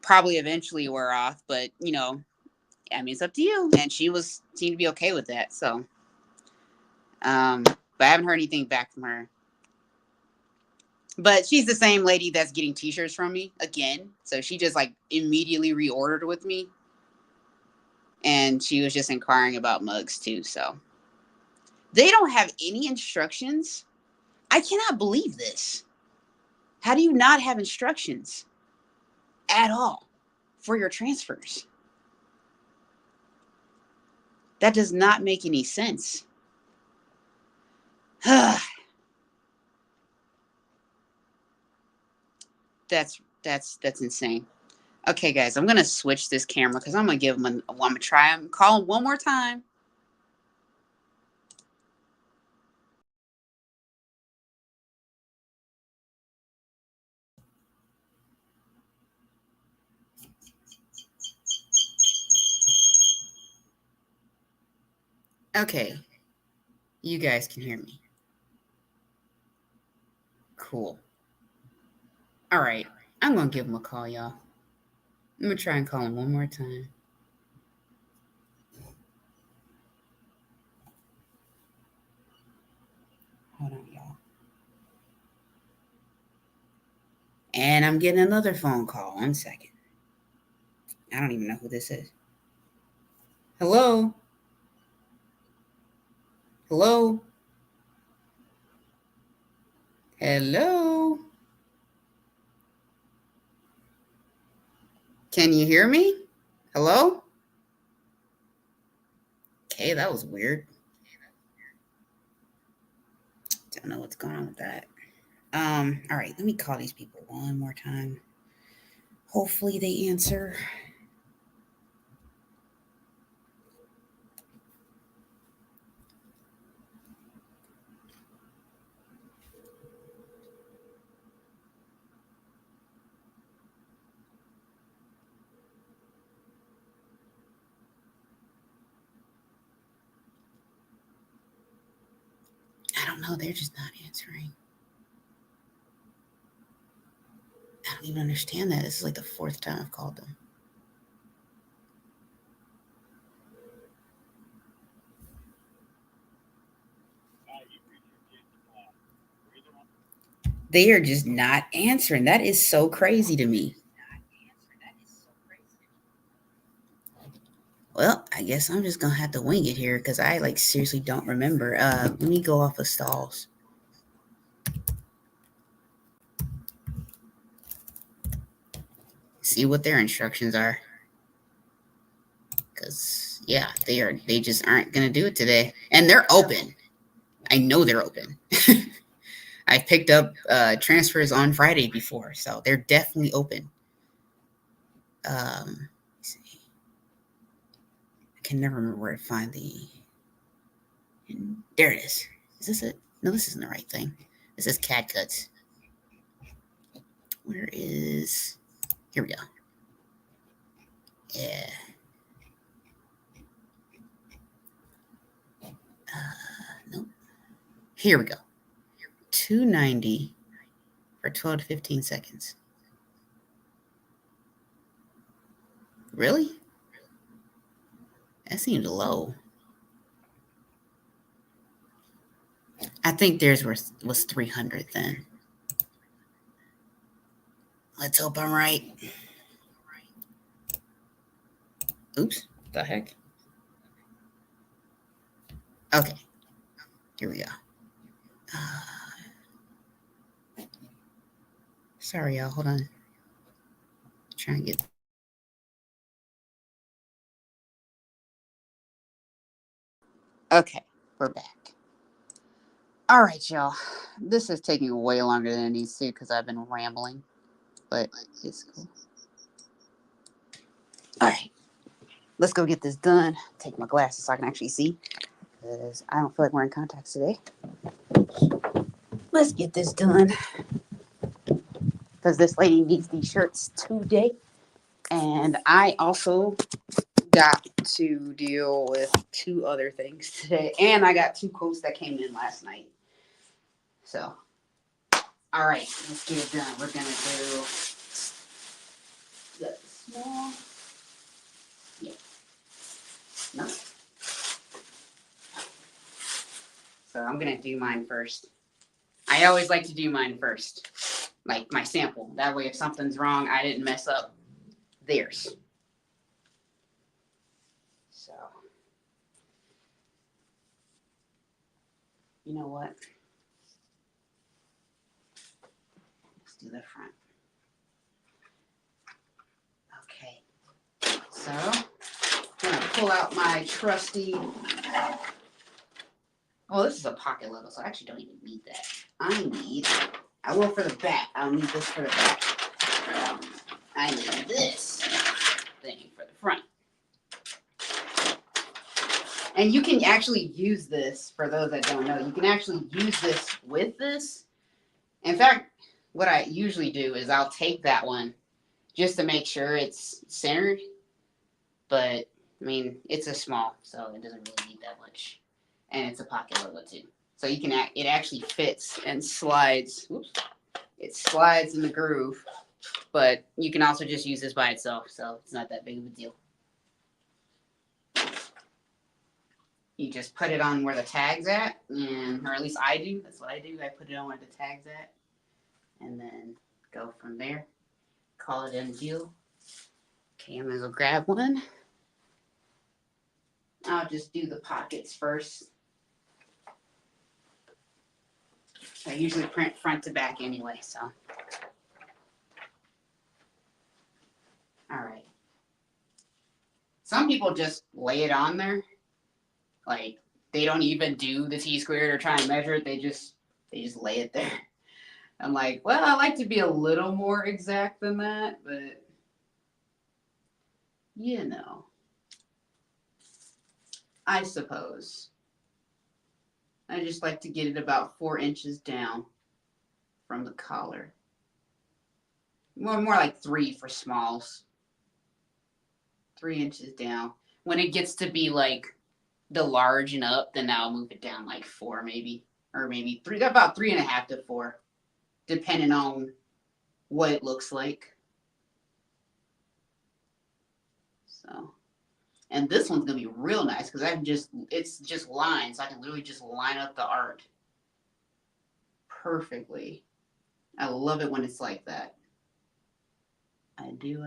probably eventually wear off. But, it's up to you. And she seemed to be okay with that. So, but I haven't heard anything back from her. But she's the same lady that's getting t-shirts from me again. So she just like immediately reordered with me. And she was just inquiring about mugs too. So they don't have any instructions. I cannot believe this. How do you not have instructions at all for your transfers? That does not make any sense. That's insane. Okay, guys, I'm gonna switch this camera because I'm gonna give him. I'm gonna try him. Call him one more time. Okay, you guys can hear me. Cool. All right, I'm gonna give him a call, y'all. I'm gonna try and call him one more time. Hold on, y'all. And I'm getting another phone call. 1 second. I don't even know who this is. Hello? Hello? Hello? Can you hear me? Hello? Okay, that was weird. Don't know what's going on with that. All right, let me call these people one more time. Hopefully they answer. don't know. They're just not answering. I don't even understand that. This is like the 4th time I've called them. They are just not answering. That is so crazy to me. Well, I guess I'm just gonna have to wing it here because I like seriously don't remember. Let me go off of stalls. See what their instructions are. Because yeah, they just aren't gonna do it today. And they're open. I know they're open. I picked up transfers on Friday before, so they're definitely open. Let's see. I can never remember where to find the. There it is. Is this it? No, this isn't the right thing. This is CAD cuts. Where is? Here we go. Yeah. Nope. Here we go. 290 for 12 to 15 seconds. Really? That seemed low. I think theirs was 300 then. Let's hope I'm right. Oops. The heck? Okay. Here we go. Sorry, y'all. Hold on. Trying to get. Okay, we're back. All right, y'all. This is taking way longer than it needs to because I've been rambling, but it's cool. All right, let's go get this done. Take my glasses so I can actually see because I don't feel like wearing contacts today. Let's get this done because this lady needs these shirts today. And I also got to deal with 2 other things today. And I got 2 quotes that came in last night. So, all right, let's get it done. We're going to do the small. Yeah. No. So I'm going to do mine first. I always like to do mine first, like my sample. That way, if something's wrong, I didn't mess up theirs. So, you know what? Let's do the front. Okay. So, I'm going to pull out my trusty. Oh, this is a pocket logo, so I actually don't even need that. I will for the back. I'll need this for the back. I need this thing for the front. And you can actually use this, for those that don't know, you can actually use this with this. In fact, what I usually do is I'll take that one just to make sure it's centered. But, I mean, it's a small, so it doesn't really need that much. And it's a pocket logo too. So you can, it actually fits and slides. Whoops. It slides in the groove, but you can also just use this by itself, so it's not that big of a deal. You just put it on where the tag's at, or at least I do. That's what I do. I put it on where the tag's at, and then go from there. Call it a deal. Okay, I'm gonna go grab one. I'll just do the pockets first. I usually print front to back anyway, so. All right. Some people just lay it on there. Like, they don't even do the T-squared or try and measure it. They just lay it there. I'm like, well, I like to be a little more exact than that, but you know, I suppose. I just like to get it about 4 inches down from the collar. More like 3 for smalls. 3 inches down. When it gets to be like the large and up, then I'll move it down like 4 maybe, or maybe about 3.5 to 4, depending on what it looks like. So, and this one's gonna be real nice because it's just lines. So I can literally just line up the art perfectly. I love it when it's like that. I do.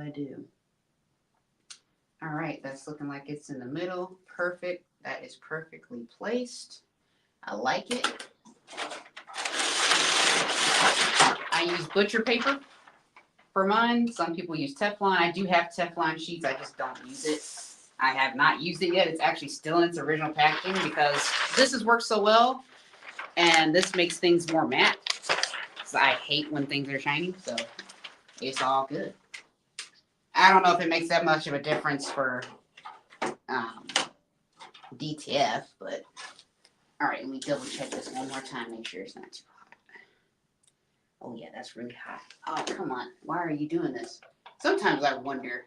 All right, that's looking like it's in the middle. Perfect. That is perfectly placed. I like it. I use butcher paper for mine. Some people use Teflon. I do have Teflon sheets. I just don't use it. I have not used it yet. It's actually still in its original packaging because this has worked so well, and this makes things more matte. So I hate when things are shiny, so it's all good. I don't know if it makes that much of a difference for DTF, but all right, let me double check this one more time, make sure it's not too hot. Oh yeah, that's really hot. Oh, come on. Why are you doing this? Sometimes I wonder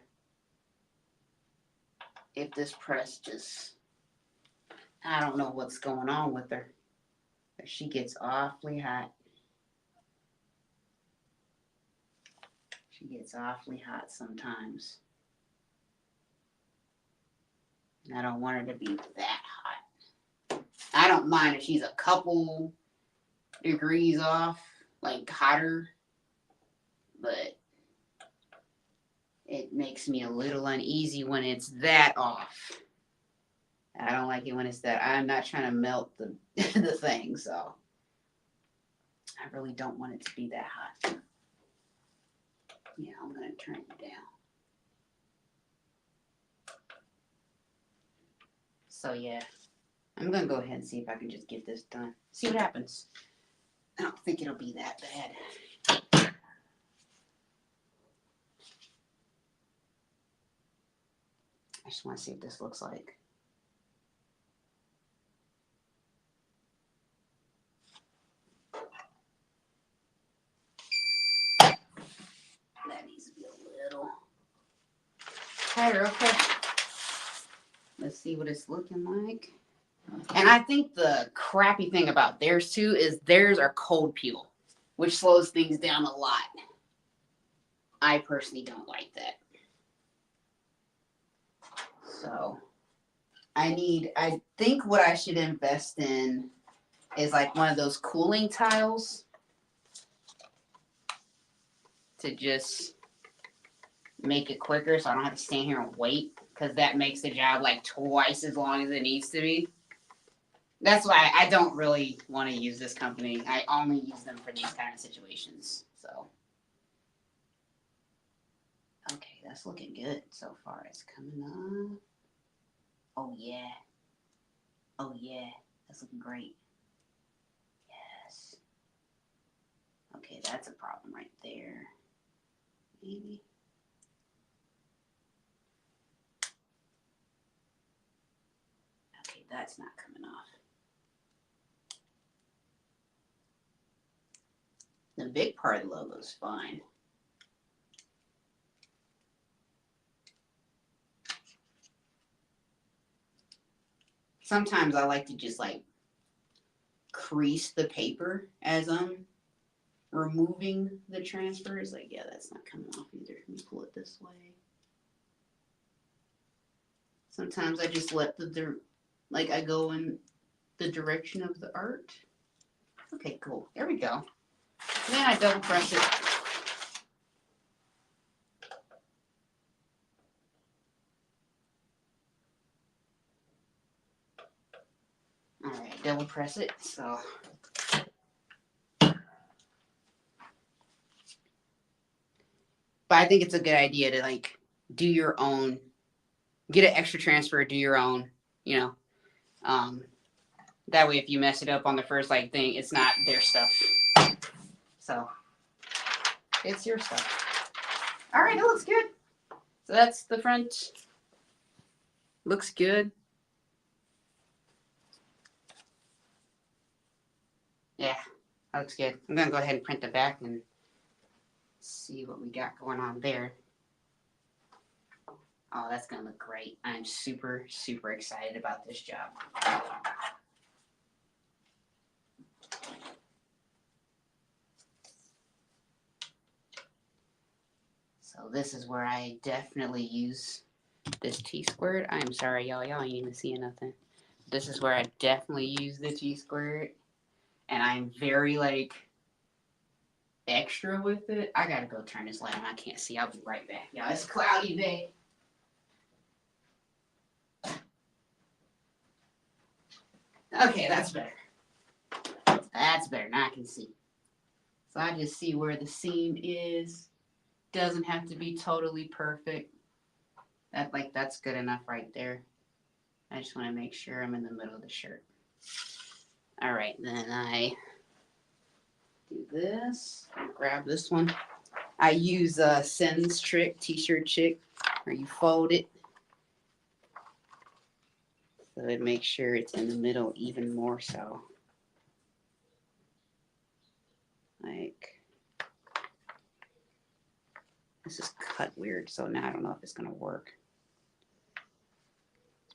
if this press just, I don't know what's going on with her. She gets awfully hot. She gets awfully hot sometimes. And I don't want her to be that hot. I don't mind if she's a couple degrees off, like hotter, but it makes me a little uneasy when it's that off. I don't like it when it's that. I'm not trying to melt the the thing, so I really don't want it to be that hot. Yeah, I'm gonna turn it down. So yeah, I'm gonna go ahead and see if I can just get this done. See what happens. I don't think it'll be that bad. I just want to see what this looks like. That needs to be a little higher. Okay. Let's see what it's looking like. And I think the crappy thing about theirs too is theirs are cold peel, which slows things down a lot. I personally don't like that. So I think what I should invest in is like one of those cooling tiles to just make it quicker so I don't have to stand here and wait, because that makes the job like twice as long as it needs to be. That's why I don't really want to use this company. I only use them for these kind of situations. So, okay, that's looking good so far. It's coming up. Oh yeah. Oh yeah. That's looking great. Yes. Okay, that's a problem right there. Maybe. Okay, that's not coming off. The big part of the logo is fine. Sometimes I like to just like crease the paper as I'm removing the transfers. Like, yeah, that's not coming off either. Let me pull it this way. Sometimes I just let like I go in the direction of the art. Okay, cool. There we go. And then I double press it. All right, double press it. So. But I think it's a good idea to like do your own, get an extra transfer, do your own, you know. That way, if you mess it up on the first like thing, it's not their stuff. So it's your stuff. All right, it looks good. So that's the front. Looks good. Yeah, that looks good. I'm gonna go ahead and print the back and see what we got going on there. Oh, that's gonna look great. I'm super, super excited about this job. So this is where I definitely use this T-squared. I'm sorry, y'all. Y'all ain't even seeing nothing. This is where I definitely use the T-squared. And I'm very, like, extra with it. I gotta go turn this light on. I can't see. I'll be right back. Y'all, it's cloudy day. Okay, that's better. That's better. Now I can see. So I just see where the seam is. Doesn't have to be totally perfect. That's good enough right there. I just want to make sure I'm in the middle of the shirt. All right, then I do this. Grab this one. I use Sen's trick, T-shirt chick, where you fold it. So it makes sure it's in the middle even more so. Like, this is cut weird, so now I don't know if it's gonna work.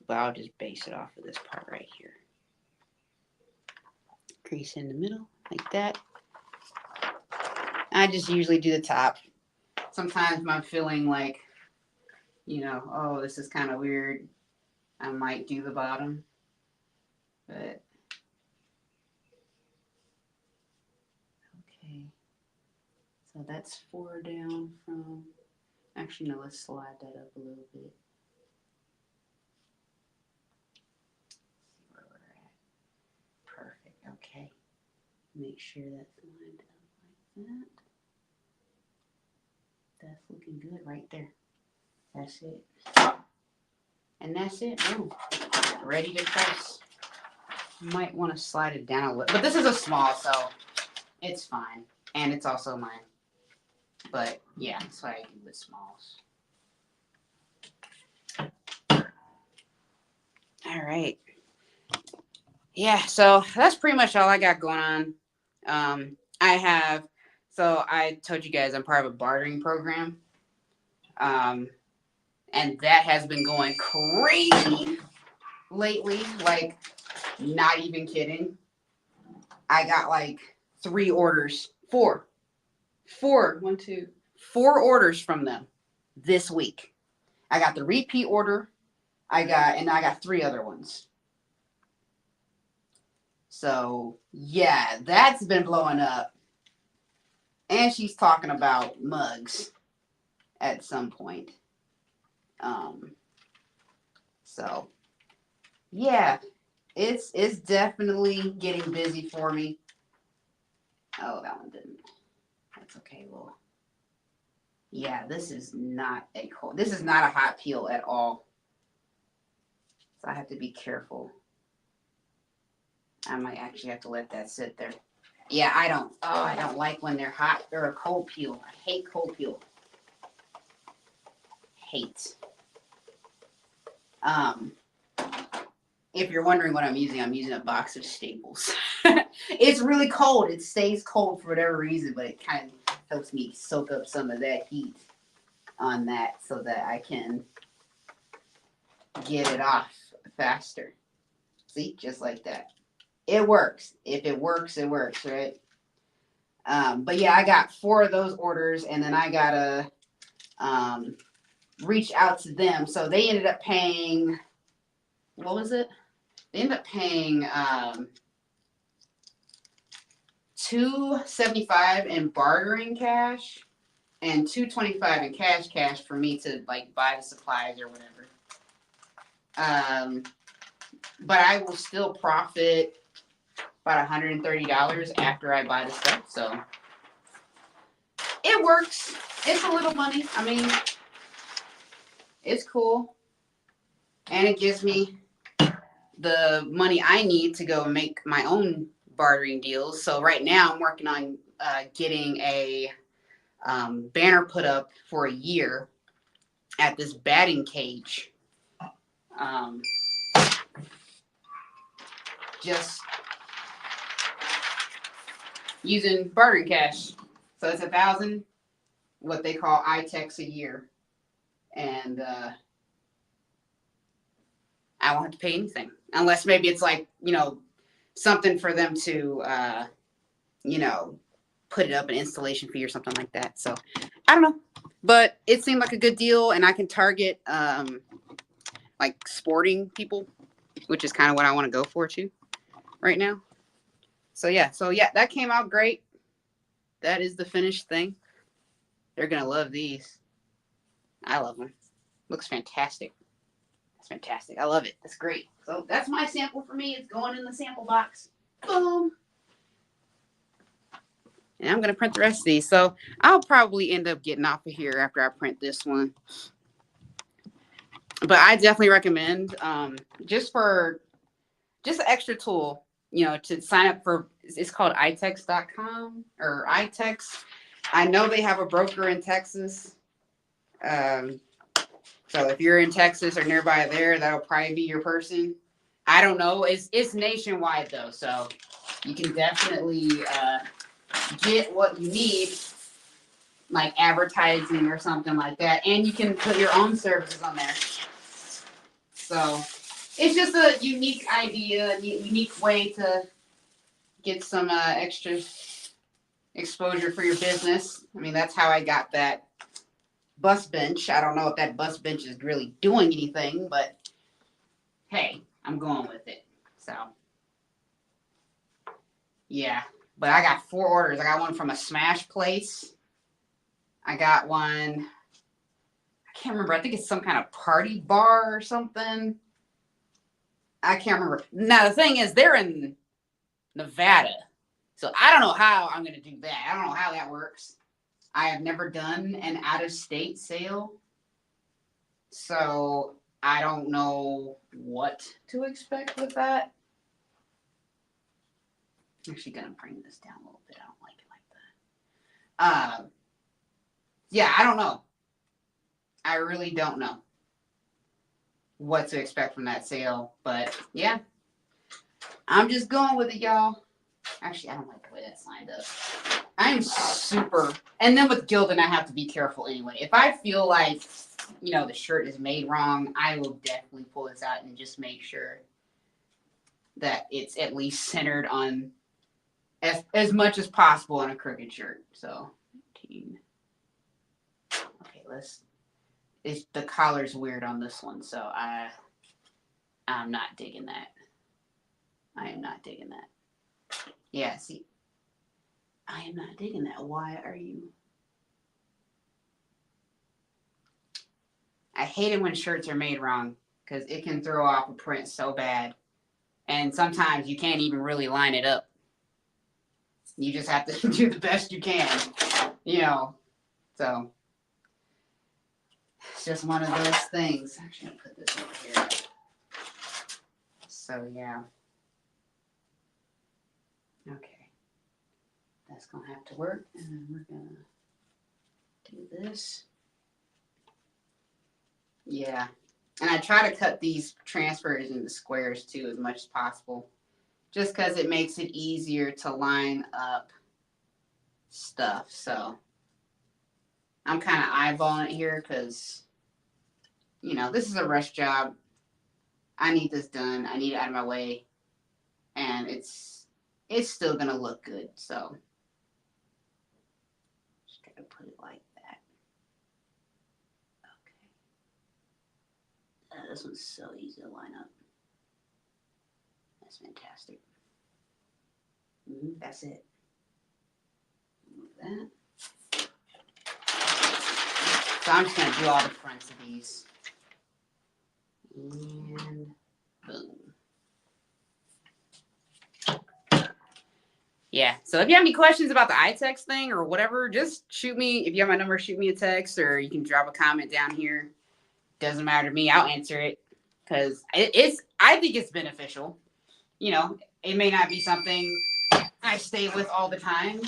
But I'll just base it off of this part right here. Crease in the middle, like that. I just usually do the top. Sometimes I'm feeling like, you know, oh, this is kind of weird, I might do the bottom. But, okay. So that's 4 down from, actually, no, let's slide that up a little bit. Perfect. Okay. Make sure that's lined up like that. That's looking good right there. That's it. And that's it. Boom. Ready to press. Might want to slide it down a little. But this is a small, so it's fine. And it's also mine. But yeah, that's what I do with smalls. All right. Yeah, so that's pretty much all I got going on. I told you guys I'm part of a bartering program. And that has been going crazy lately. Like, not even kidding. I got like 3 orders. 4. 1, 2, 4 orders from them this week. I got the repeat order. I got 3 other ones. So, yeah, that's been blowing up. And she's talking about mugs at some point. So, yeah, it's definitely getting busy for me. Oh, that one didn't. That's okay. Well, yeah, this is not a hot peel at all. So I have to be careful. I might actually have to let that sit there. Yeah, I don't like when they're hot or a cold peel. I hate cold peel. Hate. If you're wondering what I'm using a box of Staples. It's really cold. It stays cold for whatever reason, but it kind of helps me soak up some of that heat on that so that I can get it off faster. See, just like that. It works. If it works, it works, right? But yeah, I got 4 of those orders, and then I gotta reach out to them. So they ended up paying, what was it? They ended up paying $275 in bartering cash and $225 in cash for me to like buy the supplies or whatever. But I will still profit about $130 after I buy the stuff. So it works. It's a little money. I mean, it's cool. And it gives me the money I need to go and make my own bartering deals. So right now I'm working on getting a banner put up for a year at this batting cage. Just using bartering cash. So it's 1,000, what they call iTex a year. And I won't have to pay anything. Unless maybe it's like, you know, something for them to, you know, put it up, an installation fee or something like that. So I don't know. But it seemed like a good deal, and I can target like sporting people, which is kind of what I want to go for too right now. So yeah, that came out great. That is the finished thing. They're gonna love these. I love them. Looks fantastic. It's fantastic. I love it. That's great. So that's my sample for me. It's going in the sample box. Boom. And I'm gonna print the rest of these. So I'll probably end up getting off of here after I print this one. But I definitely recommend just for just an extra tool, to sign up for. It's called itex.com or itex. I know they have a broker in Texas. Um, so if you're in Texas or nearby there, that'll probably be your person. I don't know. It's nationwide though, so you can definitely get what you need, like advertising or something like that, and you can put your own services on there. So it's just a unique idea, unique way to get some extra exposure for your business. I mean, that's how I got that bus bench. I don't know if that bus bench is really doing anything, but hey, I'm going with it. So yeah, but I got 4 orders. I got one from a Smash place. I got one. I can't remember. I think it's some kind of party bar or something. I can't remember. Now the thing is, they're in Nevada, so I don't know how I'm going to do that. I don't know how that works. I have never done an out-of-state sale, so I don't know what to expect with that. I'm actually going to bring this down a little bit. I don't like it like that. Yeah, I don't know. I really don't know what to expect from that sale, but yeah, I'm just going with it, y'all. Actually, I don't like the way that's lined up. I'm super, and then with Gildan, I have to be careful anyway. If I feel like, the shirt is made wrong, I will definitely pull this out and just make sure that it's at least centered on as much as possible on a crooked shirt. So, 19. Okay, the collar's weird on this one, so I'm not digging that. I am not digging that. Yeah, see, I am not digging that. Why are you? I hate it when shirts are made wrong because it can throw off a print so bad. And sometimes you can't even really line it up. You just have to do the best you can, So it's just one of those things. Actually, I'll put this over here. So, yeah. Okay. That's going to have to work. And then we're going to do this. Yeah. And I try to cut these transfers into squares too as much as possible. Just because it makes it easier to line up stuff. So I'm kind of eyeballing it here because, this is a rush job. I need this done. I need it out of my way. And it's still going to look good. So just got to put it like that. Okay. This one's so easy to line up. That's fantastic. That's it. Move that. So I'm just going to do all the fronts of these. And boom. Yeah. So if you have any questions about the iText thing or whatever, just shoot me. If you have my number, shoot me a text or you can drop a comment down here. Doesn't matter to me. I'll answer it because I think it's beneficial. It may not be something I stay with all the time,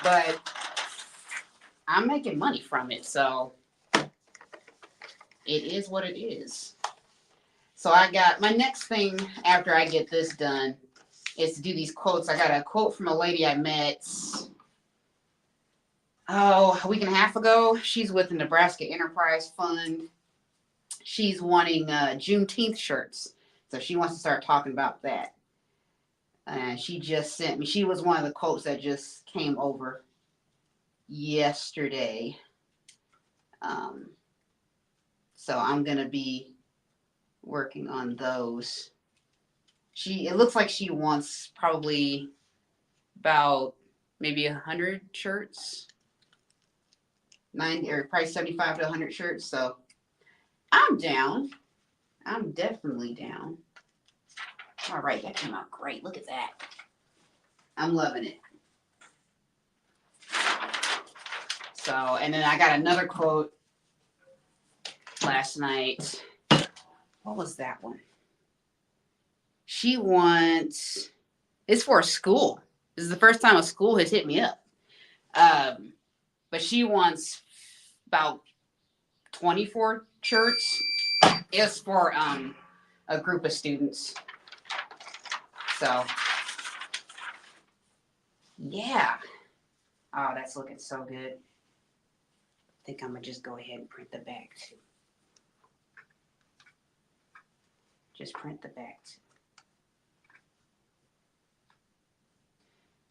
but I'm making money from it. So it is what it is. So I got my next thing after I get this done is to do these quotes. I got a quote from a lady I met, a week and a half ago. She's with the Nebraska Enterprise Fund. She's wanting Juneteenth shirts. So she wants to start talking about that. And she just sent me, she was one of the quotes that just came over yesterday. Um, so I'm going to be working on those. It looks like she wants probably about maybe 100 shirts, 90 or probably 75 to 100 shirts. So I'm down. I'm definitely down. All right, that came out great. Look at that. I'm loving it. So, and then I got another quote last night. What was that one? She wants, it's for a school. This is the first time a school has hit me up. But she wants about 24 shirts. It's for a group of students. So, yeah. Oh, that's looking so good. I think I'm going to just go ahead and print the back too. Just print the back too.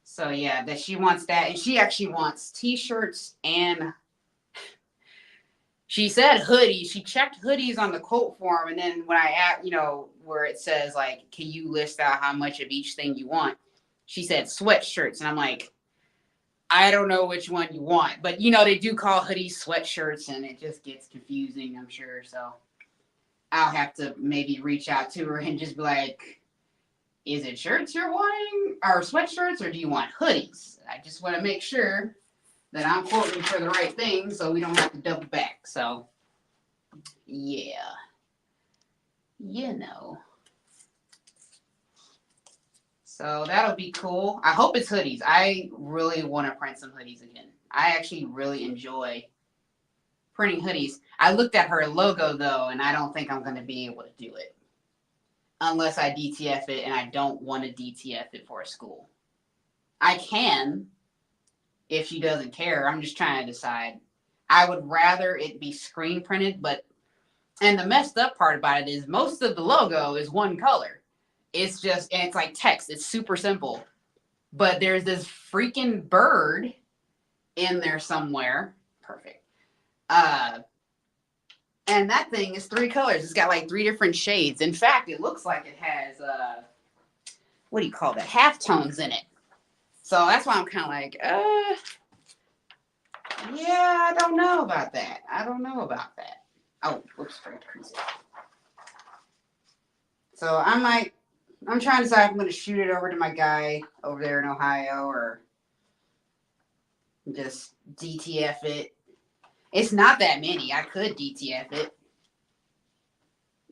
So yeah, that she wants that, and she actually wants t-shirts, and she said hoodies. She checked hoodies on the quote form, and then when I asked, where it says like, can you list out how much of each thing you want? She said sweatshirts, and I'm like, I don't know which one you want, but they do call hoodies sweatshirts, and it just gets confusing, I'm sure. So I'll have to maybe reach out to her and just be like, is it shirts you're wanting, or sweatshirts, or do you want hoodies? I just want to make sure that I'm quoting for the right thing so we don't have to double back. So, yeah. So that'll be cool. I hope it's hoodies. I really want to print some hoodies again. I actually really enjoy printing hoodies. I looked at her logo, though, and I don't think I'm going to be able to do it. Unless I DTF it, and I don't want to DTF it for a school. I can, if she doesn't care. I'm just trying to decide. I would rather it be screen printed, and the messed up part about it is most of the logo is one color. It's just, and it's like text. It's super simple. But there's this freaking bird in there somewhere. Perfect. And that thing is 3 colors. It's got like 3 different shades. In fact, it looks like it has, what do you call that? Halftones in it. So that's why I'm kind of like, yeah, I don't know about that. Oh, whoops, forgot to crease it. So I'm trying to decide if I'm going to shoot it over to my guy over there in Ohio or just DTF it. It's not that many. I could DTF it.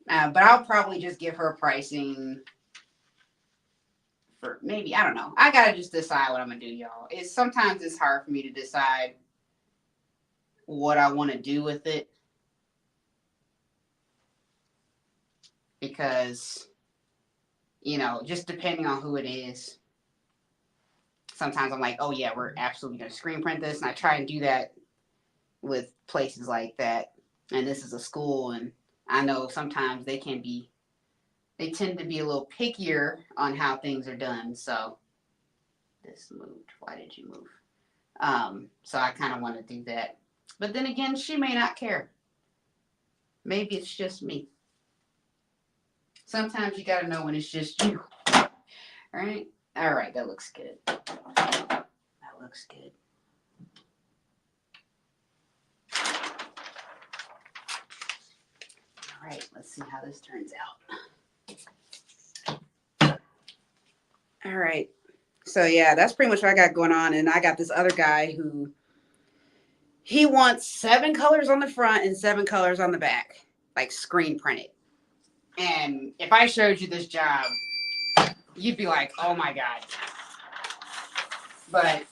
But I'll probably just give her pricing for maybe, I don't know. I got to just decide what I'm going to do, y'all. Sometimes it's hard for me to decide what I want to do with it. Because, just depending on who it is. Sometimes I'm like, oh yeah, we're absolutely going to screen print this. And I try and do that with places like that. And this is a school, and I know sometimes they tend to be a little pickier on how things are done. So this moved. Why did you move? So I kind of want to do that. But then again, she may not care. Maybe it's just me. Sometimes you got to know when it's just you. All right. All right. That looks good. That looks good. All right. Let's see how this turns out. All right. So yeah, that's pretty much what I got going on. And I got this other guy who he wants 7 colors on the front and 7 colors on the back, like screen printed. And if I showed you this job, you'd be like, oh my God. But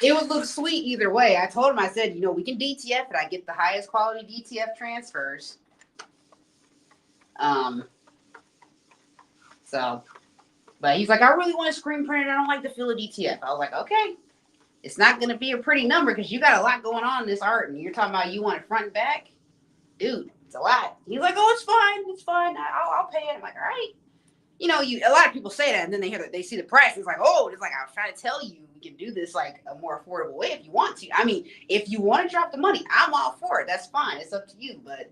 it would look sweet either way. I told him, I said, we can DTF it. I get the highest quality DTF transfers. But he's like, I really want to screen print it. I don't like the feel of DTF. I was like, okay. It's not going to be a pretty number because you got a lot going on in this art. And you're talking about you want it front and back? Dude, it's a lot. He's like, oh, it's fine. It's fine. I'll pay it. I'm like, all right. you know, a lot of people say that, and then they see the price, and it's like, oh, it's like I was trying to tell you, we can do this like a more affordable way if you want to. I mean, if you want to drop the money, I'm all for it. That's fine. It's up to you, but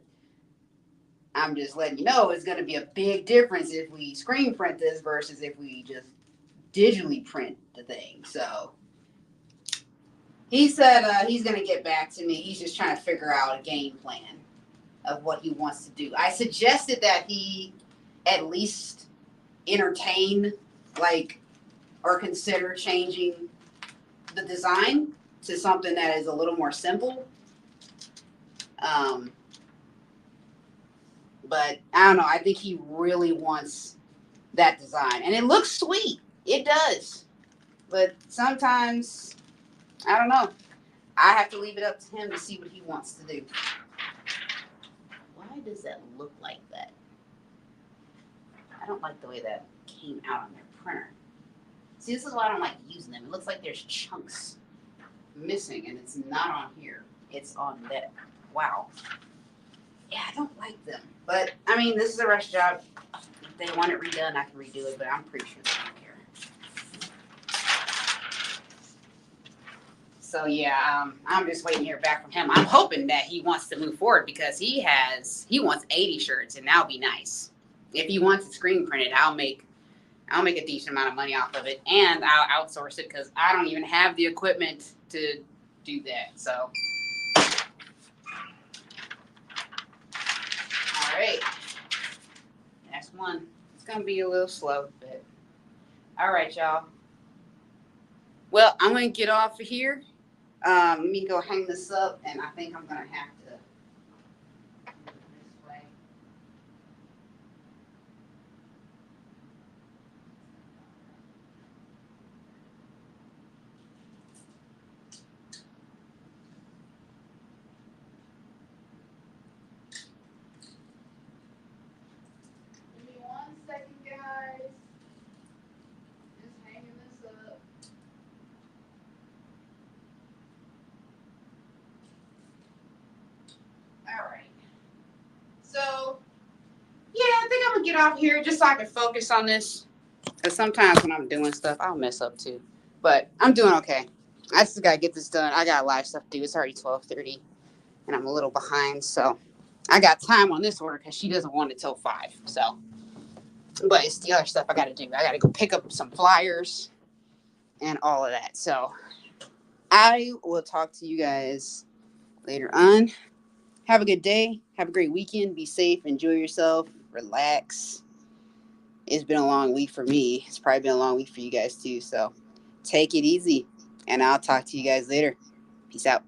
I'm just letting you know it's going to be a big difference if we screen print this versus if we just digitally print the thing. So he said he's going to get back to me. He's just trying to figure out a game plan of what he wants to do. I suggested that he at least entertain, like, or consider changing the design to something that is a little more simple. Um, but I don't know. I think he really wants that design, and it looks sweet. It does, but sometimes I don't know. I have to leave it up to him to see what he wants to do. Why does that look like that? I don't like the way that came out on their printer. See, this is why I don't like using them. It looks like there's chunks missing, and it's not on here. It's on that. Wow. Yeah, I don't like them. But, I mean, this is a rush job. If they want it redone, I can redo it, but I'm pretty sure they don't care. So, yeah, I'm just waiting to hear back from him. I'm hoping that he wants to move forward because he wants 80 shirts, and that'll be nice. If he wants it screen printed, I'll make a decent amount of money off of it, and I'll outsource it because I don't even have the equipment to do that. So, all right, that's one. It's gonna be a little slow, but all right, y'all. Well, I'm gonna get off of here. Let me go hang this up, and I think I'm gonna have to do it this way. Give me 1 second, guys. Just hanging this up. All right. So, yeah, I think I'm gonna get off here just so I can focus on this. Because sometimes when I'm doing stuff, I'll mess up too. But I'm doing okay. I just gotta get this done. I got a lot of stuff to do. It's already 12:30, and I'm a little behind. So I got time on this order because she doesn't want it till 5. So, but it's the other stuff I gotta do. I gotta go pick up some flyers and all of that. So I will talk to you guys later on. Have a good day. Have a great weekend. Be safe. Enjoy yourself. Relax. It's been a long week for me. It's probably been a long week for you guys too. So take it easy. And I'll talk to you guys later. Peace out.